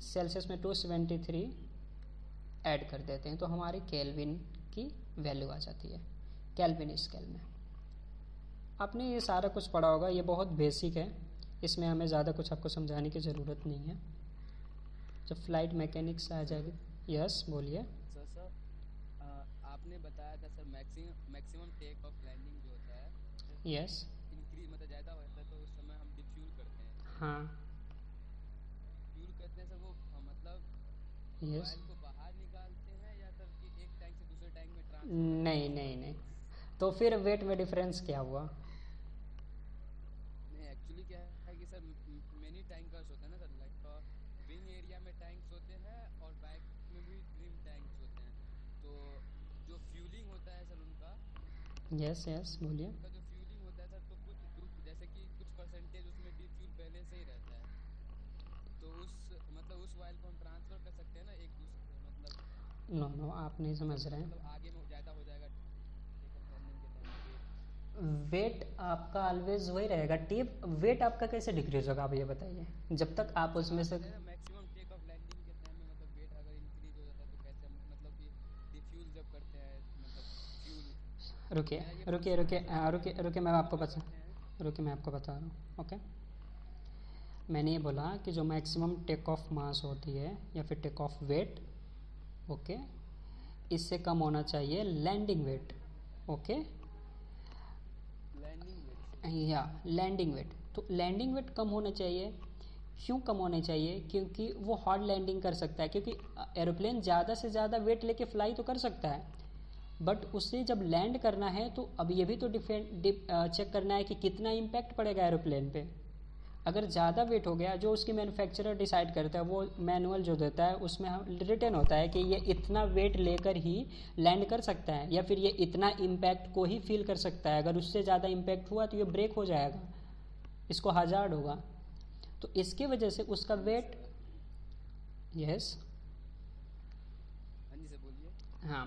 सेल्सियस में 273 ऐड कर देते हैं तो हमारी केल्विन की वैल्यू आ जाती है केल्विन स्केल में। आपने ये सारा कुछ पढ़ा होगा, ये बहुत बेसिक है, इसमें हमें ज़्यादा कुछ आपको समझाने की ज़रूरत नहीं है। जब फ्लाइट मैकेनिक्स आ जाएगी। यस बोलिए। सर आपने बताया था sir maximum take off landing जो होता है, यस, इंक्रीज मतलब ज़्यादा होता है तो उस समय हम डिफ्यूल करते हैं। हाँ, फ्यूल करते हैं सर, वो मतलब यस, ऑयल को बाहर निकालते हैं या सर कि एक टैंक से दूसरे टैंक में ट्रांसफर? नहीं नहीं नहीं, तो फिर वेट में डिफरेंस क्या हुआ? नहीं, एक्चुअली क्या है कि सर मेनी टैंकर्स होते हैं ना सर, लाइक विंग एरिया में टैंक्स होते हैं और बैक में भी ट्रिम टैंक्स होते हैं। तो जो फ्यूलिंग होता है सर उनका, यस यस बोलिए। उनका जो फ्यूलिंग होता है सर, तो कुछ ग्रुप जैसे कि कुछ परसेंटेज उसमें डिफ्यूल पहले से ही रहता है, तो उस मतलब उस ऑयल को हम ट्रांसफ़र कर सकते हैं ना एक दूसरे, मतलब नो नो, आप नहीं समझ रहे हैं। मतलब आगे में ज़्यादा हो जाएगा टेक ऑफ लैंडिंग के टाइम पे। वेट आपका ऑलवेज वही रहेगा। टिप वेट आपका कैसे डिक्रीज होगा आप ये बताइए, जब तक आप उसमें से मैक्सिमम टेक ऑफ लैंडिंग के टाइम में मतलब वेट अगर इंक्रीज हो जाता है तो कैसे मतलब कि डिफ्यूल जब करते हैं मतलब फ्यूल। रुकिए रुकिए रुकिए रुकिए रुकिए, मैं आपको बता रहा हूँ। ओके, मैंने ये बोला कि जो मैक्सिमम टेक ऑफ मास होती है या फिर टेक ऑफ वेट, ओके, इससे कम होना चाहिए landing weight. Okay, landing weight या लैंडिंग वेट, तो लैंडिंग वेट कम होना चाहिए। क्यों कम होने चाहिए? क्योंकि वो हार्ड लैंडिंग कर सकता है, क्योंकि एरोप्लेन ज़्यादा से ज़्यादा वेट लेके फ्लाई तो कर सकता है, बट उससे जब लैंड करना है तो अब ये भी तो चेक करना है कि कितना इम्पैक्ट पड़ेगा एरोप्लेन पे। अगर ज़्यादा वेट हो गया, जो उसकी मैन्युफैक्चरर डिसाइड करता है, वो मैनुअल जो देता है उसमें रिटन होता है कि ये इतना वेट लेकर ही लैंड कर सकता है या फिर ये इतना इम्पैक्ट को ही फील कर सकता है। अगर उससे ज़्यादा इम्पैक्ट हुआ तो ये ब्रेक हो जाएगा, इसको हजार्ड होगा। तो इसके वजह से उसका वेट, यस, हाँ जी सर बोलिए। हाँ,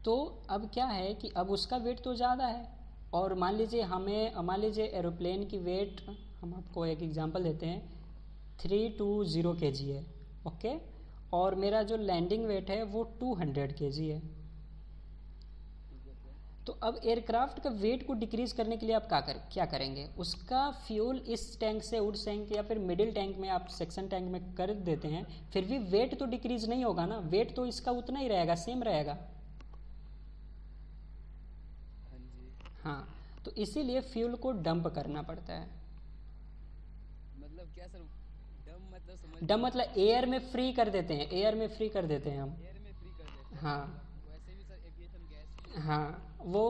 तो अब क्या है कि अब उसका वेट तो ज़्यादा है, और मान लीजिए एरोप्लेन की वेट, हम आपको एक एग्जांपल देते हैं, 320 kg है। ओके, और मेरा जो लैंडिंग वेट है वो 200 kg है। ठीक है सर। तो अब एयरक्राफ्ट का वेट को डिक्रीज करने के लिए आप क्या करेंगे? उसका फ्यूल इस टैंक से उस टैंक या फिर मिडिल टैंक में, आप सेक्शन टैंक में कर देते हैं, फिर भी वेट तो डिक्रीज नहीं होगा ना, वेट तो इसका उतना ही रहेगा, सेम रहेगा। हाँ जी, हाँ, तो इसीलिए फ्यूल को डंप करना पड़ता है। मतलब क्या सर, डम मतलब समझ, डंप मतलब एयर में फ्री कर देते हैं, एयर में फ्री कर देते हैं हम। एयर में फ्री कर देते हैं। हाँ वैसे भी सर एविएशन गैस हाँ, वो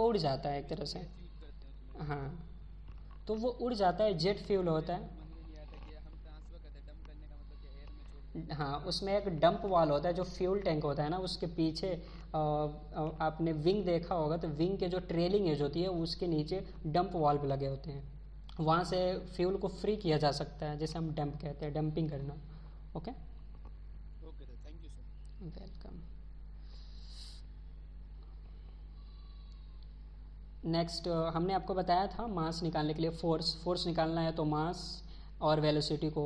उड़ जाता है एक तरह से। यूज करते हैं उसमें। हाँ, तो वो उड़ जाता है, जेट फ्यूल होता है। समझ में नहीं आता कि हम ट्रांसफर करते हैं, डम करने का मतलब कि एयर में छोड़ देते हाँ, उसमें एक डंप वाल होता है, जो फ्यूल टैंक होता है ना, उसके पीछे आपने विंग देखा होगा, तो विंग के जो ट्रेलिंग एज होती है उसके नीचे डंप वाल्व लगे होते हैं, वहाँ से फ्यूल को फ्री किया जा सकता है, जैसे हम डंप कहते हैं, डंपिंग करना। ओके, हैं। Okay sir, thank you sir. Welcome. Next हमने आपको बताया था मास निकालने के लिए फोर्स निकालना है तो मास और वेलोसिटी को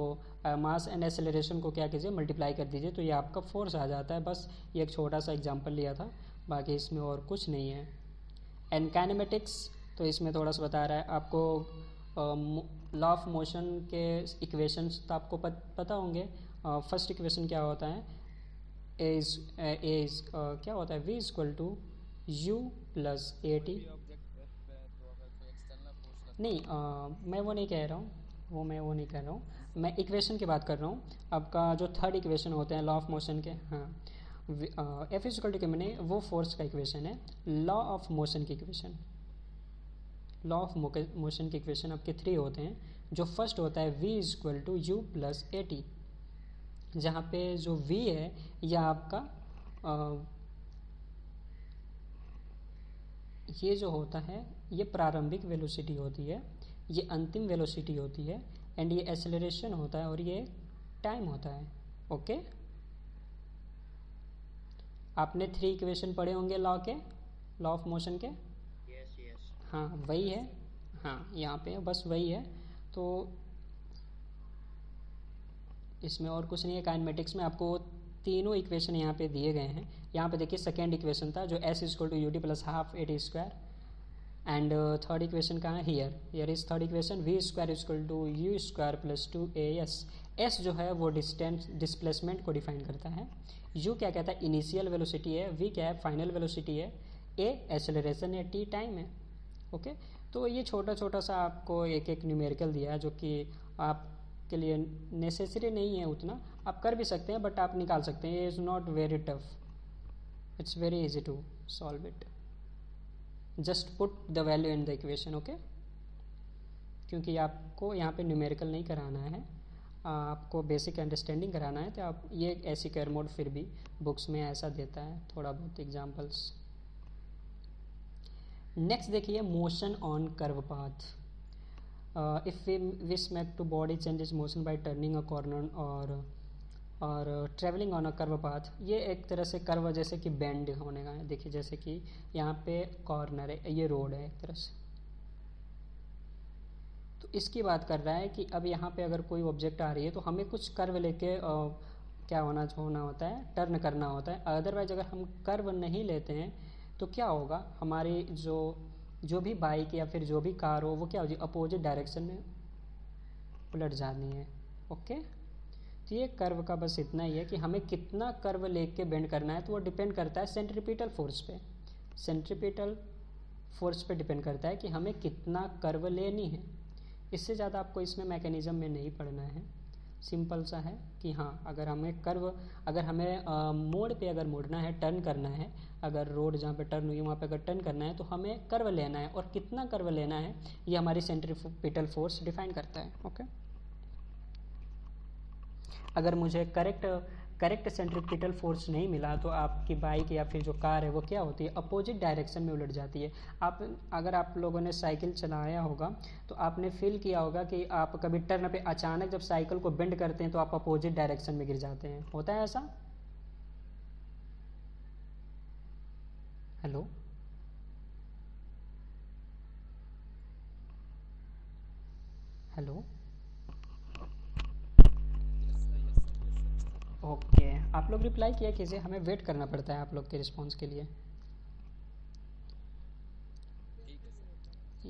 मास एंड एक्सेलरेशन को क्या कीजिए मल्टीप्लाई कर दीजिए तो ये आपका फोर्स आ जाता है। बस ये एक छोटा सा एग्जांपल लिया था, बाकी इसमें और कुछ नहीं है। एंड काइनेमेटिक्स तो इसमें थोड़ा सा बता रहा है आपको लॉ ऑफ मोशन के इक्वेशंस तो आपको पता होंगे। फर्स्ट इक्वेशन क्या होता है, ए इज क्या होता है v equal to U plus A T. नहीं मैं वो नहीं कह रहा हूँ, मैं इक्वेशन की बात कर रहा हूँ। आपका जो थर्ड इक्वेशन होते हैं लॉ ऑफ मोशन के, हाँ एफ इज इक्वल टू के मैंने वो फोर्स का इक्वेशन है। लॉ ऑफ मोशन की इक्वेशन, लॉ ऑफ मोशन के इक्वेशन आपके 3 होते हैं। जो फर्स्ट होता है v is equal to U plus A T, जहाँ पे जो v है यह आपका ये जो होता है ये प्रारंभिक वेलोसिटी होती है, ये अंतिम वेलोसिटी होती है, एंड ये एक्सेलरेशन होता है और ये टाइम होता है। ओके आपने 3 इक्वेशन पढ़े होंगे लॉ ऑफ मोशन के। यस हाँ वही है, हाँ यहाँ पे बस वही है। तो इसमें और कुछ नहीं है। काइनेमेटिक्स में आपको तीनों इक्वेशन यहाँ पे दिए गए हैं। यहाँ पे देखिए सेकेंड इक्वेशन था जो s equal to U T plus half A T square, and third equation कहाँ है, here is third equation v square equal to U square plus 2as। s जो है वो डिस्प्लेसमेंट को डिफाइन करता है, u क्या कहता है इनिशियल वेलोसिटी है, v क्या है फाइनल वेलोसिटी है, a एक्सेलरेशन है, t टाइम है। ओके तो ये छोटा सा आपको एक न्यूमेरिकल दिया है जो कि आपके लिए नेसेसरी नहीं है उतना, आप कर भी सकते हैं बट आप निकाल सकते हैं। ये is not very tough, it's very easy to solve it, just put the value in the equation. Okay क्योंकि आपको यहाँ पे न्यूमेरिकल नहीं कराना है, आपको बेसिक अंडरस्टैंडिंग कराना है, तो आप ये ऐसी केयर मोड फिर भी बुक्स में ऐसा देता है थोड़ा बहुत एग्जांपल्स। नेक्स्ट देखिए motion on curve path. If we wish make to body changes motion by turning a corner और travelling on a curve path. ये एक तरह से कर्व जैसे कि बेंड होने का है। देखिए जैसे कि यहाँ पे कॉर्नर है, ये रोड है एक तरह से, तो इसकी बात कर रहा है कि अब यहाँ पे अगर कोई ऑब्जेक्ट आ रही है तो हमें कुछ कर्व लेके क्या होना होता है, टर्न करना होता है। अदरवाइज अगर हम कर्व नहीं लेते हैं तो क्या होगा, हमारी जो भी बाइक या फिर जो भी कार हो वो क्या होगी, अपोजिट डायरेक्शन में उलट जानी है। ओके तो ये कर्व का बस इतना ही है कि हमें कितना कर्व लेके बेंड करना है, तो वो डिपेंड करता है सेंट्रीपिटल फोर्स पे। सेंट्रीपिटल फोर्स पे डिपेंड करता है कि हमें कितना कर्व लेनी है। इससे ज़्यादा आपको इसमें मैकेनिज्म में नहीं पढ़ना है, सिंपल सा है कि हाँ अगर हमें मोड़ पे अगर मुड़ना है, टर्न करना है, अगर रोड जहाँ पे टर्न हुई है वहाँ पे अगर टर्न करना है तो हमें कर्व लेना है, और कितना कर्व लेना है ये हमारी सेंट्रीपिटल फोर्स डिफाइन करता है। ओके अगर मुझे करेक्ट सेंट्रीपिटल फोर्स नहीं मिला तो आपकी बाइक या फिर जो कार है वो क्या होती है, अपोजिट डायरेक्शन में उलट जाती है। अगर आप लोगों ने साइकिल चलाया होगा तो आपने फील किया होगा कि आप कभी टर्न पे अचानक जब साइकिल को बेंड करते हैं तो आप अपोजिट डायरेक्शन में गिर जाते हैं, होता है ऐसा। हेलो हेलो ओके आप लोग रिप्लाई किया कीजिए, हमें वेट करना पड़ता है आप लोग के रिस्पॉन्स के लिए।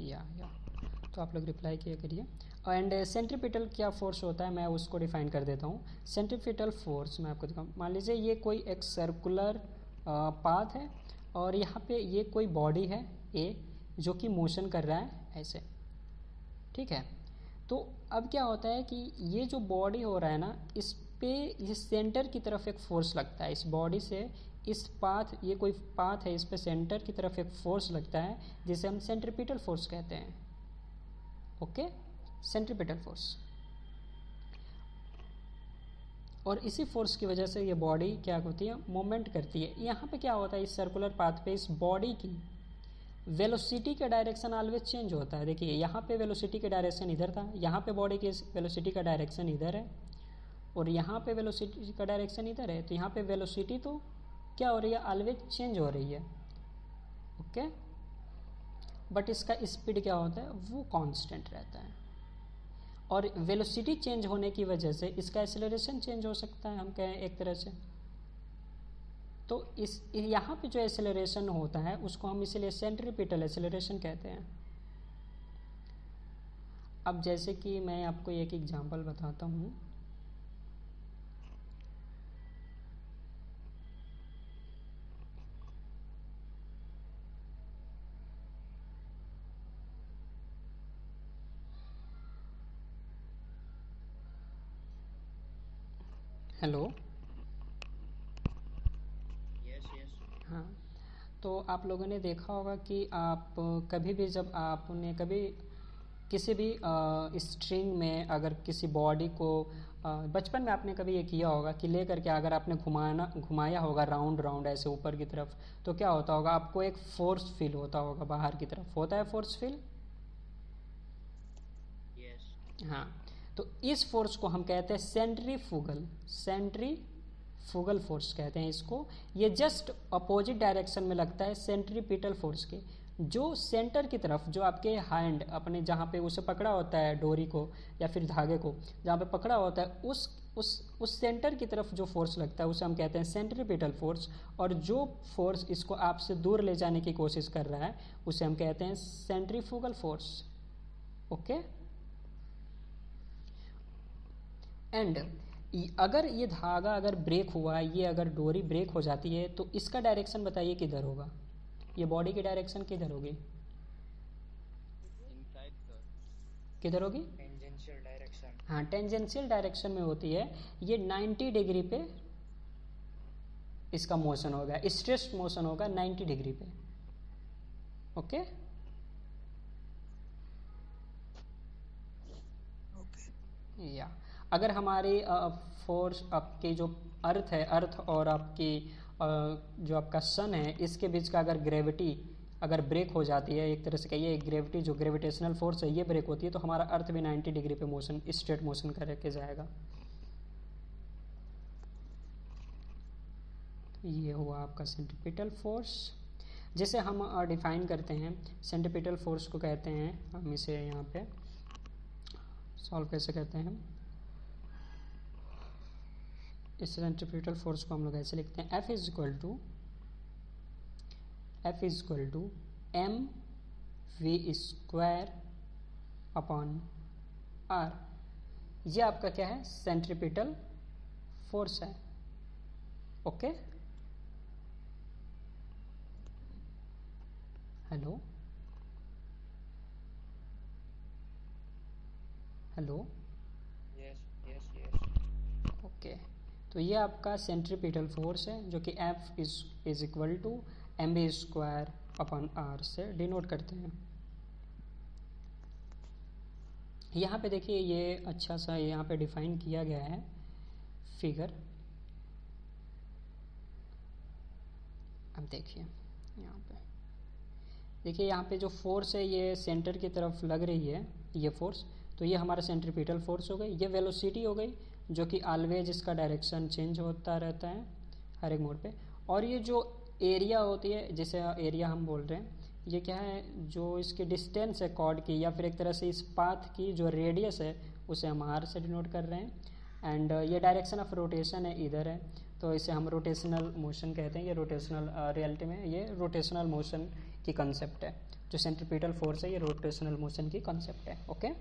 या तो आप लोग रिप्लाई किया करिए। एंड सेंट्रीपिटल क्या फोर्स होता है मैं उसको डिफाइन कर देता हूँ। सेंट्रीपिटल फोर्स मैं आपको दिखाऊँ, मान लीजिए ये कोई एक सर्कुलर पाथ है और यहाँ पे ये कोई बॉडी है ए जो कि मोशन कर रहा है ऐसे, ठीक है। तो अब क्या होता है कि ये जो बॉडी हो रहा है ना, इस पे ये सेंटर की तरफ एक फोर्स लगता है, इस बॉडी से इस पाथ, ये कोई पाथ है, इस पे सेंटर की तरफ एक फोर्स लगता है जिसे हम सेंट्रीपिटल फोर्स कहते हैं। ओके सेंट्रीपिटल फोर्स, और इसी फोर्स की वजह से ये बॉडी क्या होती है, मूवमेंट करती है। यहाँ पे क्या होता है, इस सर्कुलर पाथ पे इस बॉडी की वेलोसिटी का डायरेक्शन ऑलवेज चेंज होता है। देखिए यहाँ पे वेलोसिटी का डायरेक्शन इधर था, यहाँ पे बॉडी की वेलोसिटी का डायरेक्शन इधर है, और यहाँ पे वेलोसिटी का डायरेक्शन इधर है, तो यहाँ पे वेलोसिटी तो क्या हो रही है, ऑलवेज चेंज हो रही है, ओके। बट इसका स्पीड क्या होता है, वो कांस्टेंट रहता है। और वेलोसिटी चेंज होने की वजह से इसका एक्सेलरेशन चेंज हो सकता है, हम कहें एक तरह से। तो इस यहाँ पे जो एक्सेलरेशन होता है उसको हम इसलिए सेंट्रीपिटल एक्सेलरेशन कहते हैं। अब जैसे कि मैं आपको एक एग्जांपल बताता हूँ। हेलो, हाँ, तो आप लोगों ने देखा होगा कि आप कभी भी जब आपने कभी किसी भी स्ट्रिंग में अगर किसी बॉडी को बचपन में आपने कभी ये किया होगा कि ले करके अगर आपने घुमाया होगा राउंड राउंड ऐसे ऊपर की तरफ, तो क्या होता होगा, आपको एक फोर्स फील होता होगा, बाहर की तरफ होता है फोर्स फील। हाँ, तो इस फोर्स को हम कहते हैं सेंट्रीफ्यूगल फोर्स कहते हैं इसको। ये जस्ट अपोजिट डायरेक्शन में लगता है सेंट्रीपिटल फोर्स के। जो सेंटर की तरफ, जो आपके हैंड अपने जहाँ पे उसे पकड़ा होता है डोरी को या फिर धागे को, जहाँ पे पकड़ा होता है उस सेंटर की तरफ जो फोर्स लगता है उसे हम कहते हैं सेंट्रीपिटल फोर्स। और जो फोर्स इसको आपसे दूर ले जाने की कोशिश कर रहा है उसे हम कहते हैं सेंट्रीफ्यूगल फोर्स, ओके। एंड अगर ये धागा अगर ब्रेक हुआ, ये अगर डोरी ब्रेक हो जाती है, तो इसका डायरेक्शन बताइए किधर होगा, ये बॉडी की डायरेक्शन किधर होगी, किधर होगी, टेंजेंशियल डायरेक्शन। हाँ, टेंजेंशियल डायरेक्शन में होती है। ये 90 डिग्री पे इसका मोशन होगा, स्ट्रेस्ड मोशन होगा 90 डिग्री पे, ओके। या अगर हमारी फोर्स आपकी जो अर्थ है, अर्थ और आपकी जो आपका सन है, इसके बीच का अगर ग्रेविटी अगर ब्रेक हो जाती है, एक तरह से कहिए ग्रेविटी जो ग्रेविटेशनल फोर्स है ये ब्रेक होती है, तो हमारा अर्थ भी 90 डिग्री पे मोशन, स्ट्रेट मोशन करके जाएगा। ये हुआ आपका सेंट्रीपिटल फोर्स। जिसे हम डिफाइन करते हैं, सेंट्रीपिटल फोर्स को कहते हैं, हम इसे यहाँ पे सॉल्व कैसे करते हैं, इस सेंट्रीपिटल फोर्स को हम लोग ऐसे लिखते हैं, F is equal to mv square upon r। ये आपका क्या है, सेंट्रीपिटल फोर्स है, ओके। Hello, okay. तो ये आपका सेंट्रीपिटल फोर्स है जो कि F is equal to mv square upon r से डिनोट करते हैं। यहाँ पे देखिए ये अच्छा सा यहाँ पे डिफाइन किया गया है फिगर। अब देखिए यहाँ पे, देखिए यहाँ पे जो फोर्स है ये सेंटर की तरफ लग रही है, ये फोर्स, तो ये हमारा सेंट्रीपिटल फोर्स हो गई। ये वेलोसिटी हो गई जो कि ऑलवेज इसका डायरेक्शन चेंज होता रहता है हर एक मोड़ पे। और ये जो एरिया होती है, जिसे एरिया हम बोल रहे हैं, ये क्या है, जो इसकी डिस्टेंस है कॉर्ड की, या फिर एक तरह से इस पाथ की जो रेडियस है उसे हम r से डिनोट कर रहे हैं। एंड ये डायरेक्शन ऑफ रोटेशन है, इधर है, तो इसे हम रोटेशनल मोशन कहते हैं। ये रोटेशनल, रियलिटी में ये रोटेशनल मोशन की कंसेप्ट है। जो सेंट्रीपिटल फोर्स है ये रोटेशनल मोशन की कंसेप्ट है, ओके।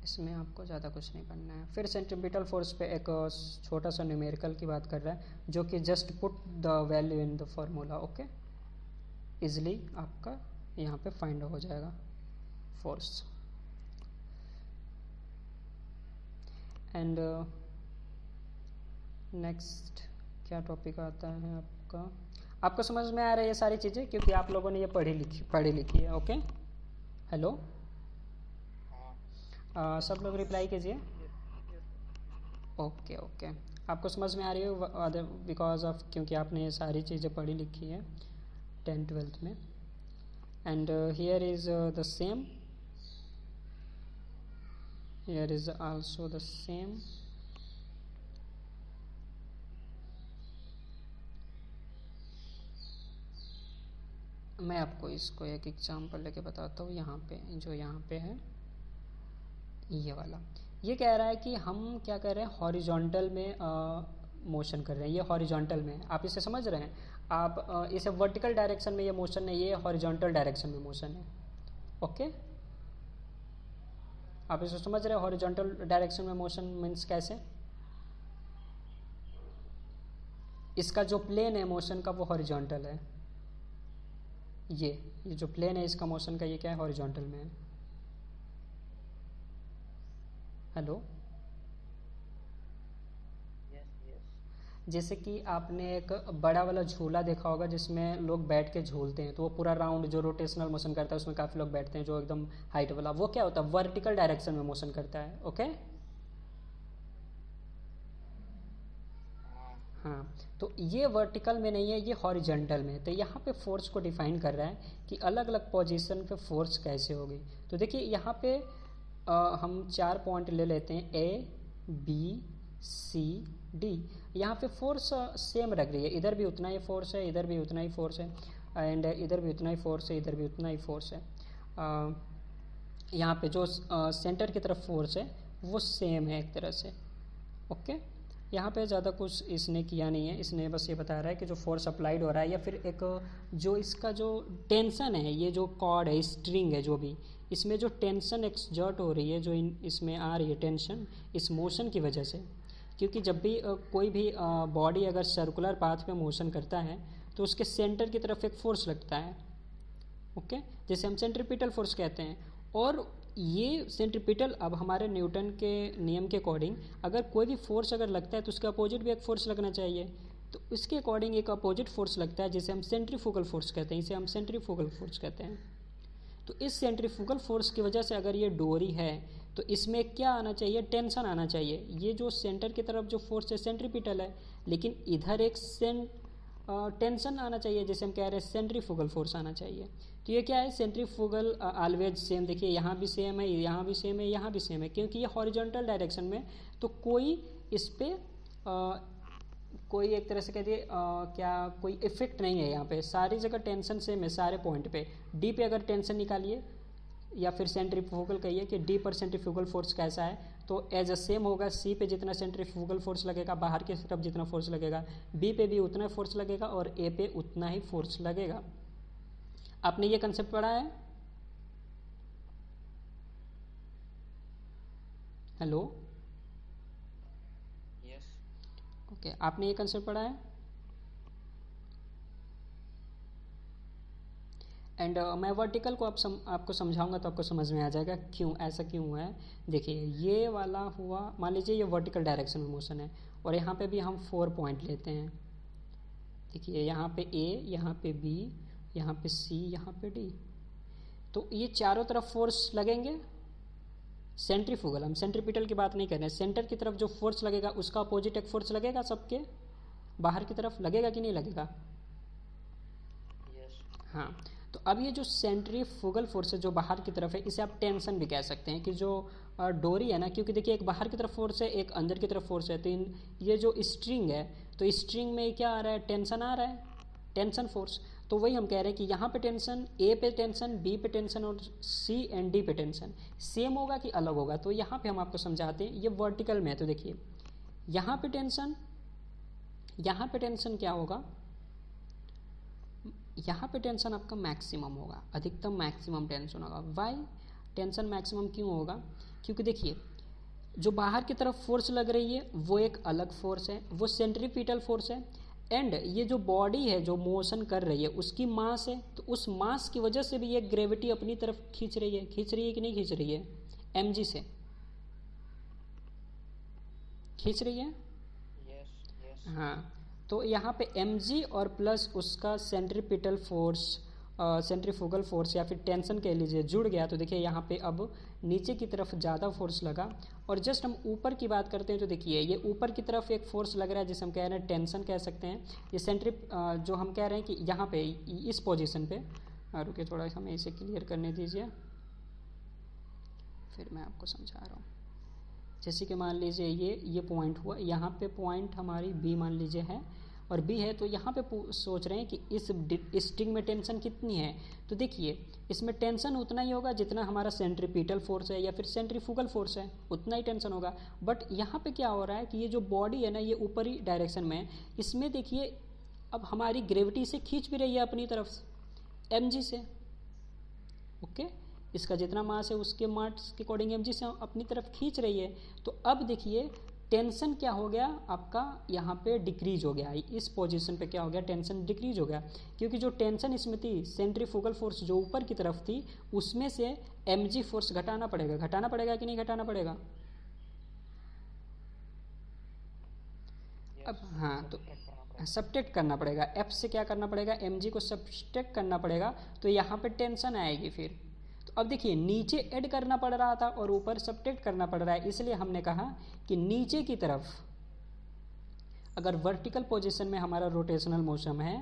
इसमें आपको ज़्यादा कुछ नहीं पढ़ना है। फिर सेंट्रीपिटल फोर्स पे एक छोटा सा न्यूमेरिकल की बात कर रहा है, जो कि just put the value in the formula, okay. Easily आपका यहाँ पे फाइंड हो जाएगा फोर्स। एंड नेक्स्ट क्या टॉपिक आता है आपका, आपको समझ में आ रहा है ये सारी चीज़ें, क्योंकि आप लोगों ने ये पढ़ी लिखी है, ओके। हेलो, सब लोग रिप्लाई कीजिए, ओके ओके। आपको समझ में आ रही है बिकॉज ऑफ, क्योंकि आपने ये सारी चीज़ें पढ़ी लिखी है। 10th-12th में. And here is the same. Here is also the same. मैं आपको इसको एक एग्जाम्पल लेके बताता हूँ. यहाँ पे जो यहाँ पे है ये वाला, ये कह रहा है कि हम क्या कर रहे हैं, हॉरिजॉन्टल में मोशन कर रहे हैं. ये हॉरिजॉन्टल में है, आप इसे समझ रहे हैं. आप इसे वर्टिकल डायरेक्शन में ये मोशन है, ये हॉरिजॉन्टल डायरेक्शन में मोशन है. ओके, आप इसे समझ रहे हैं. हॉरिजॉन्टल डायरेक्शन में मोशन मीन्स कैसे, इसका जो प्लेन है मोशन का वो हॉरिजॉन्टल है. ये जो प्लेन है इसका मोशन का, ये क्या है, हॉरिजॉन्टल में है. हेलो, जैसे कि आपने एक बड़ा वाला झूला देखा होगा जिसमें लोग बैठ के झूलते हैं, तो वो पूरा राउंड जो रोटेशनल मोशन करता है उसमें काफ़ी लोग बैठते हैं, जो एकदम हाइट वाला, वो क्या होता है, वर्टिकल डायरेक्शन में मोशन करता है. ओके, हाँ, तो ये वर्टिकल में नहीं है, ये हॉरिजॉन्टल में. तो यहाँ पे फोर्स को डिफाइन कर रहा है कि अलग अलग पोजीशन पे फोर्स कैसे होगी. तो देखिए यहाँ पे हम 4 पॉइंट ले लेते हैं, A B C D. यहाँ पे फोर्स सेम रख रही है, इधर भी उतना ही फोर्स है, इधर भी उतना ही फोर्स है, एंड इधर भी उतना ही फोर्स है, इधर भी उतना ही फोर्स है. यहाँ पे जो सेंटर की तरफ फोर्स है वो सेम है एक तरह से. ओके, यहाँ पे ज़्यादा कुछ इसने किया नहीं है, इसने बस ये बता रहा है कि जो फोर्स अप्लाइड हो रहा है, या फिर एक जो इसका जो टेंशन है, ये जो कॉर्ड है, स्ट्रिंग है, जो भी इसमें जो टेंशन एक्सर्ट हो रही है, जो इसमें आ रही है टेंशन, इस मोशन की वजह से. क्योंकि जब भी कोई भी बॉडी अगर सर्कुलर पाथ पे मोशन करता है तो उसके सेंटर की तरफ एक फोर्स लगता है. ओके, जैसे हम सेंट्रीपिटल फोर्स कहते हैं. और ये सेंट्रीपिटल, अब हमारे न्यूटन के नियम के अकॉर्डिंग अगर कोई भी फोर्स अगर लगता है तो उसके अपोजिट भी एक फोर्स लगना चाहिए. तो इसके अकॉर्डिंग एक अपोजिट फोर्स लगता है जिसे हम सेंट्रीफ्यूगल फोर्स कहते हैं. इसे हम सेंट्रीफ्यूगल फोर्स कहते हैं. तो इस सेंट्रीफ्यूगल फोर्स की वजह से अगर ये डोरी है तो इसमें क्या आना चाहिए, टेंशन आना चाहिए. ये जो सेंटर की तरफ जो फोर्स है सेंट्रीपिटल है, लेकिन इधर एक टेंशन आना चाहिए, जैसे हम कह रहे हैं सेंट्रीफ्यूगल फोर्स आना चाहिए. तो ये क्या है, सेंट्रीफ्यूगल ऑलवेज सेम. देखिए यहाँ भी सेम है, यहाँ भी सेम है, यहाँ भी सेम है, क्योंकि ये हॉरिजॉन्टल डायरेक्शन में. तो कोई इस पर कोई एक तरह से कहते क्या कोई इफेक्ट नहीं है. यहाँ पे सारी जगह टेंशन सेम है सारे पॉइंट पे. डी पे अगर टेंशन निकालिए, या फिर सेंट्रीफ्यूगल कहिए कि डी पर सेंट्रीफ्यूगल फोर्स कैसा है, तो एज अ सेम होगा. सी पे जितना सेंट्रीफ्यूगल फोर्स लगेगा, बाहर की तरफ जितना फोर्स लगेगा, बी पे भी उतना फोर्स लगेगा, और ए पे उतना ही फोर्स लगेगा. आपने ये कंसेप्ट पढ़ा है? Hello, yes. ओके, आपने ये कंसेप्ट पढ़ा है. एंड मैं वर्टिकल को आपको समझाऊंगा तो आपको समझ में आ जाएगा क्यों ऐसा क्यों हुआ है. देखिए ये वाला हुआ, मान लीजिए ये वर्टिकल डायरेक्शन में मोशन है, और यहाँ पे भी हम 4 पॉइंट लेते हैं. देखिए यहाँ पे A, यहाँ पे B, यहाँ पे C, यहाँ पे D. तो ये चारों तरफ फोर्स लगेंगे सेंट्रीफ्यूगल. हम सेंट्रीपिटल की बात नहीं कर रहे हैं. सेंटर की तरफ जो फोर्स लगेगा उसका अपोजिट एक फोर्स लगेगा सबके बाहर की तरफ, लगेगा कि नहीं लगेगा? हाँ, तो अब ये जो सेंट्रीफ्यूगल फोर्स है जो बाहर की तरफ है, इसे आप टेंशन भी कह सकते हैं कि जो डोरी है ना, क्योंकि देखिए एक बाहर की तरफ फोर्स है, एक अंदर की तरफ फोर्स है. तो ये जो स्ट्रिंग है, तो स्ट्रिंग में क्या आ रहा है, टेंशन आ रहा है, टेंशन फोर्स. तो वही हम कह रहे हैं कि यहाँ पे टेंशन, ए पे टेंशन, बी पे टेंशन, और सी एंड डी पे टेंशन सेम होगा कि अलग होगा. तो यहाँ पे हम आपको समझाते हैं. ये वर्टिकल में है, तो देखिए यहाँ पे टेंशन, यहाँ पे टेंशन क्या होगा, यहाँ पे टेंशन आपका मैक्सिमम होगा, अधिकतम मैक्सिमम टेंशन होगा. वाई टेंशन मैक्सिमम क्यों होगा? क्योंकि देखिए जो बाहर की तरफ फोर्स लग रही है वो एक अलग फोर्स है, वो सेंट्रीपिटल फोर्स है. एंड ये जो बॉडी है जो मोशन कर रही है उसकी मास है, तो उस मास की वजह से भी ये ग्रेविटी अपनी तरफ खींच रही है कि नहीं खींच रही है? mg से खींच रही है. हाँ, तो यहाँ पे mg और प्लस उसका सेंट्रीपिटल फोर्स सेंट्रीफ्यूगल फोर्स या फिर टेंशन कह लीजिए जुड़ गया, तो देखिए यहाँ पे अब नीचे की तरफ ज़्यादा फोर्स लगा। और जस्ट हम ऊपर की बात करते हैं तो देखिए ये ऊपर की तरफ एक फोर्स लग रहा है जिसे हम कह रहे हैं टेंशन कह सकते हैं। ये जो हम कह रहे हैं कि यहाँ पे इस पोजीशन पे, रुके थोड़ा हमें इसे क्लियर करने दीजिए, फिर मैं आपको समझा रहा हूँ। जैसे कि मान लीजिए ये पॉइंट हुआ, यहाँ पे पॉइंट हमारी बी मान लीजिए है और बी है, तो यहाँ पे सोच रहे हैं कि इस स्ट्रिंग में टेंशन कितनी है। तो देखिए इसमें टेंशन उतना ही होगा जितना हमारा सेंट्रीपिटल फोर्स है या फिर सेंट्रीफ्यूगल फोर्स है, उतना ही टेंशन होगा। बट यहाँ पे क्या हो रहा है कि ये जो बॉडी है ना ये ऊपरी डायरेक्शन में है, इसमें देखिए अब हमारी ग्रेविटी से खींच भी रही है अपनी तरफ mg से। ओके, इसका जितना मास है उसके मास के अकॉर्डिंग mg से अपनी तरफ खींच रही है। तो अब देखिए टेंशन क्या हो गया आपका, यहाँ पे डिक्रीज हो गया। इस पोजीशन पे क्या हो गया, टेंशन डिक्रीज हो गया, क्योंकि जो टेंशन इसमें थी सेंट्रीफ्यूगल फोर्स जो ऊपर की तरफ थी उसमें से mg फोर्स घटाना पड़ेगा कि नहीं घटाना पड़ेगा। अब हाँ, तो सब्ट्रैक्ट करना पड़ेगा, f से क्या करना पड़ेगा, mg को सब्ट्रैक्ट करना पड़ेगा, तो यहाँ पे टेंशन आएगी फिर। तो अब देखिए नीचे ऐड करना पड़ रहा था और ऊपर सब्ट्रैक्ट करना पड़ रहा है, इसलिए हमने कहा कि नीचे की तरफ अगर वर्टिकल पोजीशन में हमारा रोटेशनल मोशन है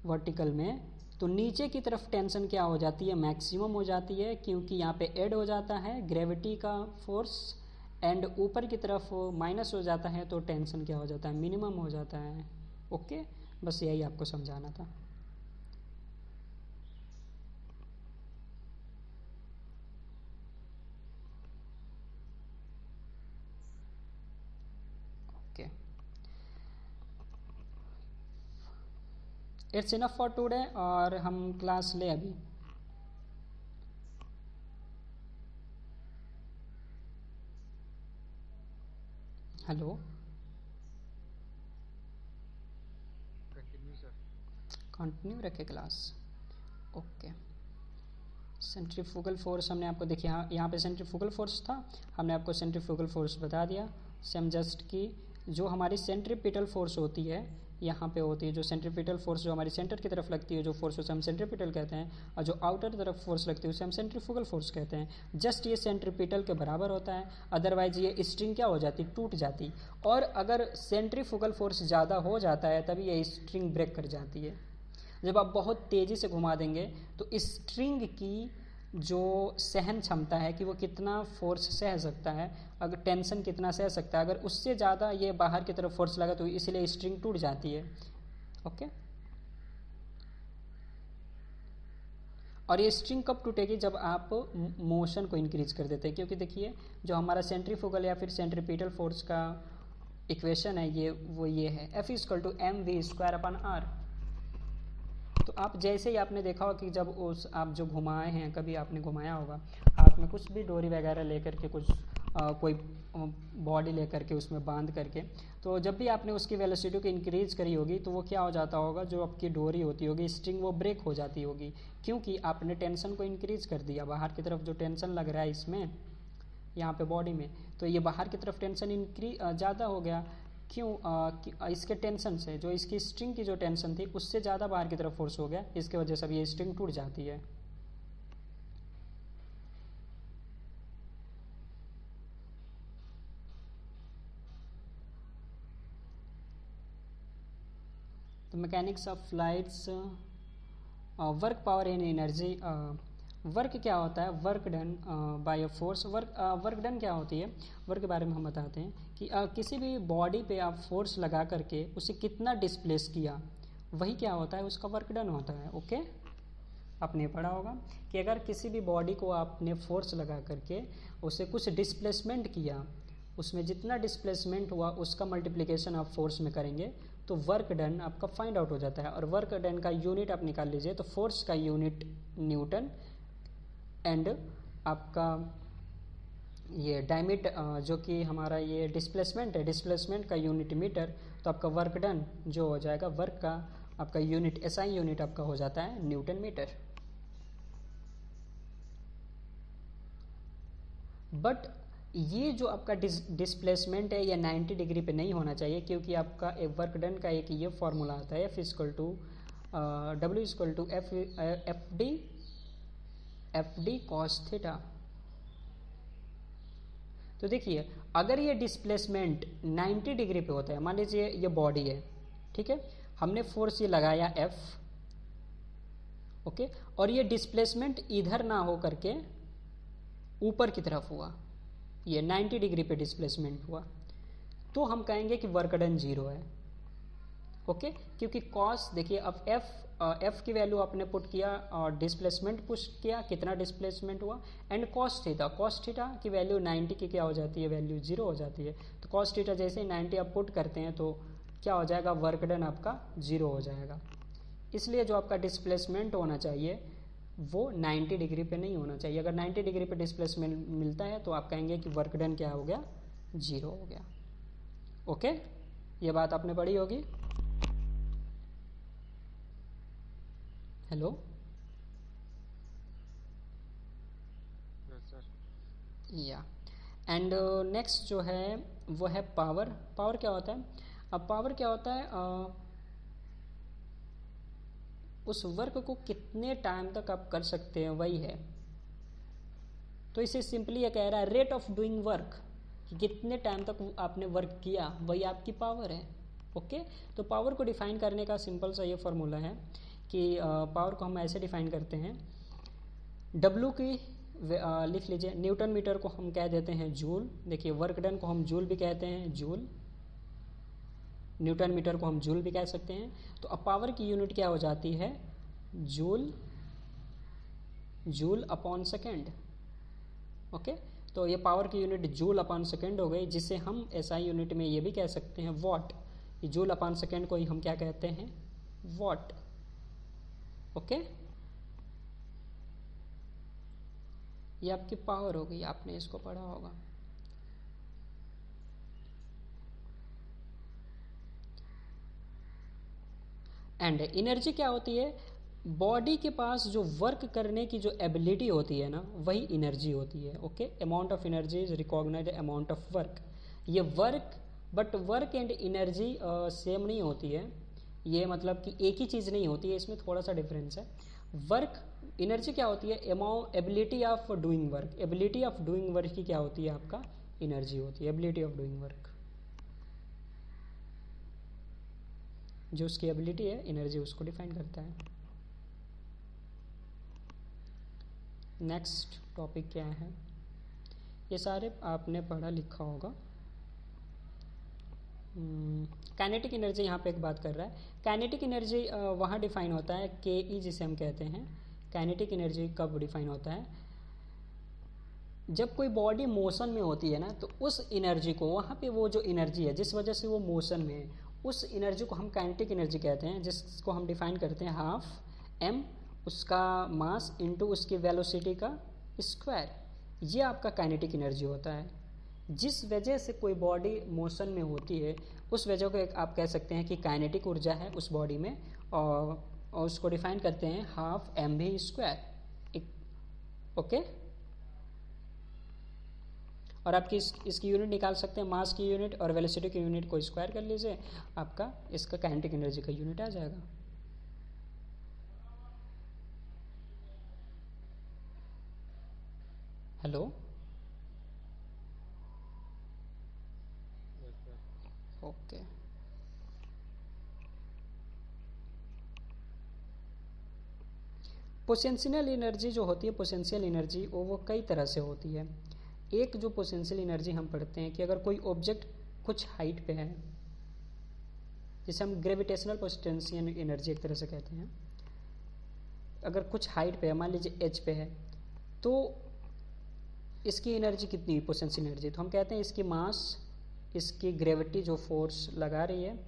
वर्टिकल में, तो नीचे की तरफ टेंशन क्या हो जाती है, मैक्सिमम हो जाती है, क्योंकि यहाँ पे ऐड हो जाता है ग्रेविटी का फोर्स एंड ऊपर की तरफ माइनस हो जाता है, तो टेंशन क्या हो जाता है, मिनिमम हो जाता है। ओके, बस यही आपको समझाना था। Okay, it's enough for today, और हम क्लास ले अभी। हेलो, कंटिन्यू रखे क्लास। ओके, सेंट्रीफ्यूगल फोर्स हमने आपको देखिए यहाँ पे सेंट्रीफ्यूगल फोर्स था, हमने आपको सेंट्रीफ्यूगल फोर्स बता दिया। सेम जस्ट की जो हमारी सेंट्रीपिटल फोर्स होती है यहाँ पे होती है, जो सेंट्रीपिटल फोर्स जो हमारी सेंटर की तरफ लगती है जो फोर्स, उसे हम सेंट्रीपिटल कहते हैं, और जो आउटर तरफ फोर्स लगती है उसे हम सेंट्रीफ्यूगल फोर्स कहते हैं। जस्ट ये सेंट्रीपिटल के बराबर होता है, अदरवाइज ये स्ट्रिंग क्या हो जाती, टूट जाती। और अगर सेंट्रीफ्यूगल फोर्स ज़्यादा हो जाता है तभी ये स्ट्रिंग ब्रेक कर जाती है। जब आप बहुत तेज़ी से घुमा देंगे तो इस स्ट्रिंग की जो सहन क्षमता है कि वो कितना फोर्स सह सकता है, अगर टेंशन कितना सह सकता है, अगर उससे ज़्यादा ये बाहर की तरफ फोर्स लगा तो इसलिए स्ट्रिंग टूट जाती है। ओके, और ये स्ट्रिंग कब टूटेगी, जब आप मोशन को इंक्रीज कर देते हैं, क्योंकि देखिए जो हमारा सेंट्रीफ्यूगल या फिर सेंट्रीपिटल फोर्स का इक्वेशन है ये है F=mv²/r। तो आप जैसे ही आपने देखा होगा कि जब आप जो घुमाए हैं, कभी आपने घुमाया होगा हाथ में कुछ भी डोरी वगैरह लेकर के, कुछ कोई बॉडी लेकर के उसमें बांध करके, तो जब भी आपने उसकी वेलोसिटी को इंक्रीज करी होगी तो वो क्या हो जाता होगा, जो आपकी डोरी होती होगी स्ट्रिंग वो ब्रेक हो जाती होगी, क्योंकि आपने टेंशन को इंक्रीज कर दिया। बाहर की तरफ जो टेंशन लग रहा है इसमें यहाँ पे बॉडी में, तो ये बाहर की तरफ टेंशन ज़्यादा हो गया। क्यों, इसके टेंशन से, जो इसकी स्ट्रिंग की जो टेंशन थी उससे ज़्यादा बाहर की तरफ फोर्स हो गया, इसके वजह से अब ये स्ट्रिंग टूट जाती है। तो mechanics of flights, work power and energy. Work क्या होता है, work done by a force. Work done क्या होती है, वर्क के बारे में हम बताते हैं कि किसी भी बॉडी पे आप फोर्स लगा करके उसे कितना डिस्प्लेस किया, वही क्या होता है, उसका वर्क डन होता है। ओके, आपने पढ़ा होगा कि अगर किसी भी बॉडी को आपने फोर्स लगा करके उसे कुछ डिस्प्लेसमेंट किया, उसमें जितना डिस्प्लेसमेंट हुआ उसका मल्टीप्लिकेशन आप फोर्स में करेंगे तो वर्क डन आपका फाइंड आउट हो जाता है। और वर्क डन का यूनिट आप निकाल लीजिए, तो फोर्स का यूनिट न्यूटन एंड आपका ये डायमीटर, जो कि हमारा ये डिस्प्लेसमेंट है, डिस्प्लेसमेंट का यूनिट मीटर, तो आपका वर्क डन जो हो जाएगा, वर्क का आपका यूनिट एसआई यूनिट आपका हो जाता है न्यूटन मीटर। बट ये जो आपका डिस्प्लेसमेंट है ये 90 डिग्री पे नहीं होना चाहिए, क्योंकि आपका एक वर्क डन का एक ये फॉर्मूला आता है F= W equal to F D cos theta. तो देखिए अगर ये डिस्प्लेसमेंट 90 डिग्री पे होता है, मान लीजिए ये बॉडी है, ठीक है, हमने फोर्स ये लगाया F, ओके, और ये डिस्प्लेसमेंट इधर ना हो करके ऊपर की तरफ हुआ, ये 90 डिग्री पे डिस्प्लेसमेंट हुआ, तो हम कहेंगे कि वर्क डन 0 है, ओके, क्योंकि कॉस देखिए अब एफ की वैल्यू आपने पुट किया और डिस्प्लेसमेंट पुश किया, कितना डिस्प्लेसमेंट हुआ, एंड कॉस थीटा की वैल्यू 90 की क्या हो जाती है, वैल्यू 0 हो जाती है। तो कॉस थीटा जैसे ही 90 आप पुट करते हैं तो क्या हो जाएगा, वर्क डन आपका 0 हो जाएगा। इसलिए जो आपका डिस्प्लेसमेंट होना चाहिए वो 90 डिग्री पे नहीं होना चाहिए। अगर 90 डिग्री पे डिस्प्लेसमेंट मिलता है तो आप कहेंगे कि वर्क डन क्या हो गया, 0 हो गया। ओके, ये बात आपने पढ़ी होगी। हेलो, या एंड नेक्स्ट जो है वो है पावर। पावर क्या होता है? अब पावर क्या होता है, उस वर्क को कितने टाइम तक आप कर सकते हैं वही है। तो इसे सिंपली ये कह रहा है रेट ऑफ डूइंग वर्क, कि कितने टाइम तक आपने वर्क किया वही आपकी पावर है। ओके, तो पावर को डिफाइन करने का सिंपल सा ये फॉर्मूला है कि पावर को हम ऐसे डिफाइन करते हैं, W की लिख लीजिए, न्यूटन मीटर को हम कह देते हैं जूल। देखिए वर्क डन को हम जूल भी कहते हैं, जूल, न्यूटन मीटर को हम जूल भी कह सकते हैं। तो अब पावर की यूनिट क्या हो जाती है, joule, joule upon second. Okay, तो ये पावर की यूनिट जूल अपॉन सेकेंड हो गई, जिसे हम एसआई यूनिट में ये भी कह सकते हैं वॉट। जूल अपॉन सेकेंड को ही हम क्या कहते हैं, वॉट। ओके, ये आपकी पावर हो गई, आपने इसको पढ़ा होगा। एंड एनर्जी क्या होती है, बॉडी के पास जो वर्क करने की जो एबिलिटी होती है ना, वही एनर्जी होती है। Okay, amount of energy is recognised amount of work. ये work, but work and energy same नहीं होती है, ये मतलब कि एक ही चीज़ नहीं होती है, इसमें थोड़ा सा डिफरेंस है। वर्क, एनर्जी क्या होती है, ability of doing work. Ability of doing work की क्या होती है, आपका एनर्जी होती है, एबिलिटी ऑफ डूइंग वर्क। जो उसकी एबिलिटी है, एनर्जी उसको डिफाइन करता है। नेक्स्ट टॉपिक क्या है, ये सारे आपने पढ़ा लिखा होगा। काइनेटिक एनर्जी यहाँ पे एक बात कर रहा है। काइनेटिक एनर्जी वहाँ डिफाइन होता है के जिसे हम कहते हैं। काइनेटिक एनर्जी कब डिफाइन होता है, जब कोई बॉडी मोशन में होती है ना, तो उस एनर्जी को, वहाँ पे वो जो एनर्जी है जिस वजह से वो मोशन में है, उस एनर्जी को हम काइनेटिक एनर्जी कहते हैं, जिसको हम डिफाइन करते हैं हाफ m उसका मास इंटू उसकी वेलोसिटी का स्क्वायर। ये आपका काइनेटिक एनर्जी होता है। जिस वजह से कोई बॉडी मोशन में होती है उस वजह को आप कह सकते हैं कि काइनेटिक ऊर्जा है उस बॉडी में, और उसको डिफाइन करते हैं हाफ mv स्क्वायर। ओके, और आपकी इसकी यूनिट निकाल सकते हैं, मास की यूनिट और वेलोसिटी की यूनिट को स्क्वायर कर लीजिए, आपका इसका काइनेटिक एनर्जी का यूनिट आ जाएगा। हेलो, ओके, पोटेंशियल एनर्जी जो होती है, पोटेंशियल एनर्जी वो कई तरह से होती है। एक जो पोटेंशियल एनर्जी हम पढ़ते हैं कि अगर कोई ऑब्जेक्ट कुछ हाइट पे है, जिसे हम ग्रेविटेशनल पोटेंशियल एनर्जी एक तरह से कहते हैं, अगर कुछ हाइट पे है, मान लीजिए h पे है, तो इसकी एनर्जी कितनी, पोटेंशियल एनर्जी, तो हम कहते हैं इसकी मास, इसकी ग्रेविटी जो फोर्स लगा रही है,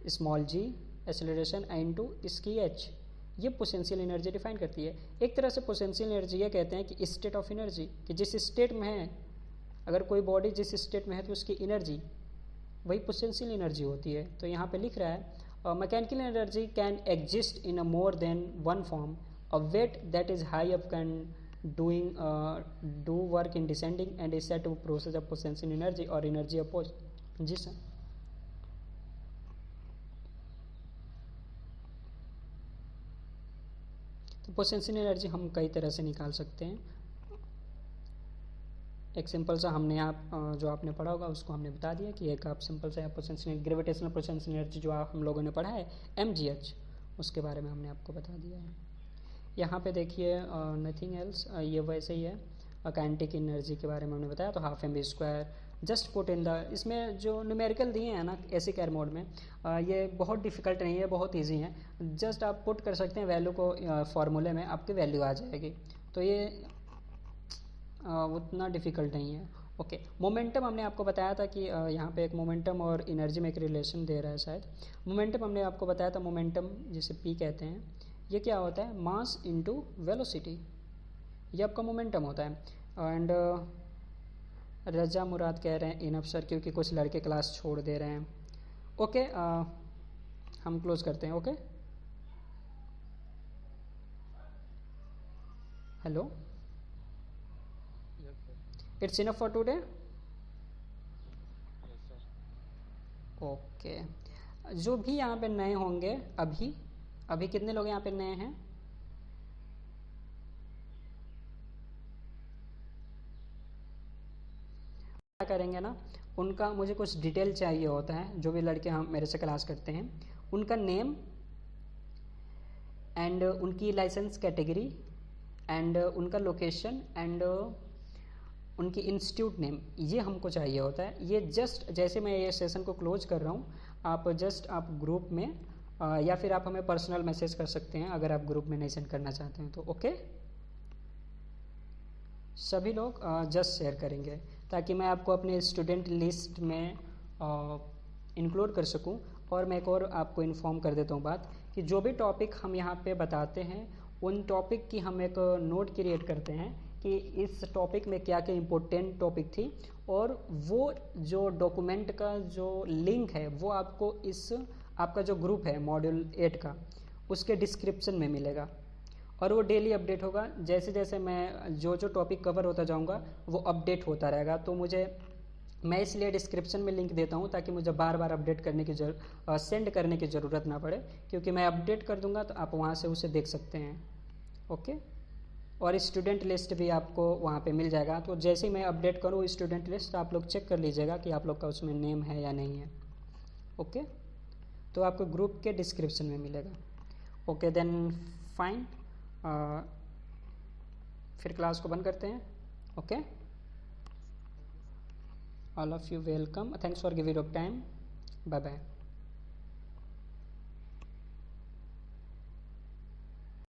स्मॉल g एक्सेलरेशन इनटू इसकी h, ये पोटेंशियल एनर्जी डिफाइन करती है। एक तरह से पोटेंशियल एनर्जी ये कहते हैं कि स्टेट ऑफ एनर्जी, कि जिस स्टेट में है, अगर कोई बॉडी जिस स्टेट में है तो उसकी एनर्जी वही पोटेंशियल एनर्जी होती है। तो यहाँ पे लिख रहा है mechanical energy can exist in a more than one form, a weight that is high up can do work in descending and is said to process of potential energy और energy of position. Potential energy हम कई तरह से निकाल सकते हैं। एक simple सा हमने यहाँ जो आपने पढ़ा होगा उसको हमने बता दिया कि एक आप सिंपल सा पोटेंशियल ग्रेविटेशनल पोटेंशियल एनर्जी जो हम लोगों ने पढ़ा है mgh, उसके बारे में हमने आपको बता दिया है। यहाँ पे देखिए नथिंग एल्स, ये वैसे ही है। काइनेटिक एनर्जी के बारे में हमने बताया, तो half M B square just put in the, इसमें जो न्यूमेरिकल दिए हैं ना ऐसी कैर मोड में, ये बहुत डिफिकल्ट नहीं है, बहुत इजी है। जस्ट आप पुट कर सकते हैं वैल्यू को फॉर्मूले में, आपकी वैल्यू आ जाएगी, तो ये उतना डिफिकल्ट नहीं है। ओके, मोमेंटम हमने आपको बताया था कि यहाँ पे एक मोमेंटम और एनर्जी में एक रिलेशन दे रहा है शायद। मोमेंटम हमने आपको बताया था, मोमेंटम जिसे पी कहते हैं, ये क्या होता है, मास इनटू वेलोसिटी, ये आपका मोमेंटम होता है। एंड रजा मुराद कह रहे हैं इनफ सर, क्योंकि कुछ लड़के क्लास छोड़ दे रहे हैं। ओके, हम क्लोज करते हैं। Okay, hello, it's enough for today. Yes sir. Okay, जो भी यहाँ पे नए होंगे, अभी कितने लोग यहाँ पे नए हैं? क्या करेंगे ना, उनका मुझे कुछ डिटेल चाहिए होता है, जो भी लड़के हम मेरे से क्लास करते हैं, उनका नेम एंड उनकी लाइसेंस कैटेगरी एंड उनका लोकेशन एंड उनकी इंस्टीट्यूट नेम, ये हमको चाहिए होता है। ये जस्ट जैसे मैं ये सेशन को क्लोज कर रहा हूँ, आप जस्ट आप ग्रुप में या फिर आप हमें पर्सनल मैसेज कर सकते हैं अगर आप ग्रुप में नहीं सेंड करना चाहते हैं तो। ओके, सभी लोग जस्ट शेयर करेंगे ताकि मैं आपको अपने स्टूडेंट लिस्ट में इंक्लूड कर सकूं। और मैं एक और आपको इन्फॉर्म कर देता हूं बात, कि जो भी टॉपिक हम यहाँ पे बताते हैं उन टॉपिक की हम एक नोट क्रिएट करते हैं कि इस टॉपिक में क्या क्या इम्पोर्टेंट टॉपिक थी, और वो जो डॉक्यूमेंट का जो लिंक है वो आपको इस आपका जो ग्रुप है मॉड्यूल 8 का, उसके डिस्क्रिप्शन में मिलेगा, और वो डेली अपडेट होगा। जैसे जैसे मैं जो जो टॉपिक कवर होता जाऊंगा वो अपडेट होता रहेगा, तो मैं इसलिए डिस्क्रिप्शन में लिंक देता हूँ ताकि मुझे बार बार अपडेट करने की सेंड करने की ज़रूरत ना पड़े, क्योंकि मैं अपडेट कर दूंगा तो आप वहाँ से उसे देख सकते हैं। ओके, और स्टूडेंट लिस्ट भी आपको वहाँ पे मिल जाएगा, तो जैसे ही मैं अपडेट करूँ स्टूडेंट लिस्ट, आप लोग चेक कर लीजिएगा कि आप लोग का उसमें नेम है या नहीं है। ओके, तो आपको ग्रुप के डिस्क्रिप्शन में मिलेगा। ओके देन फाइन, फिर क्लास को बंद करते हैं। Okay, all of you welcome, thanks for giving your time, bye bye.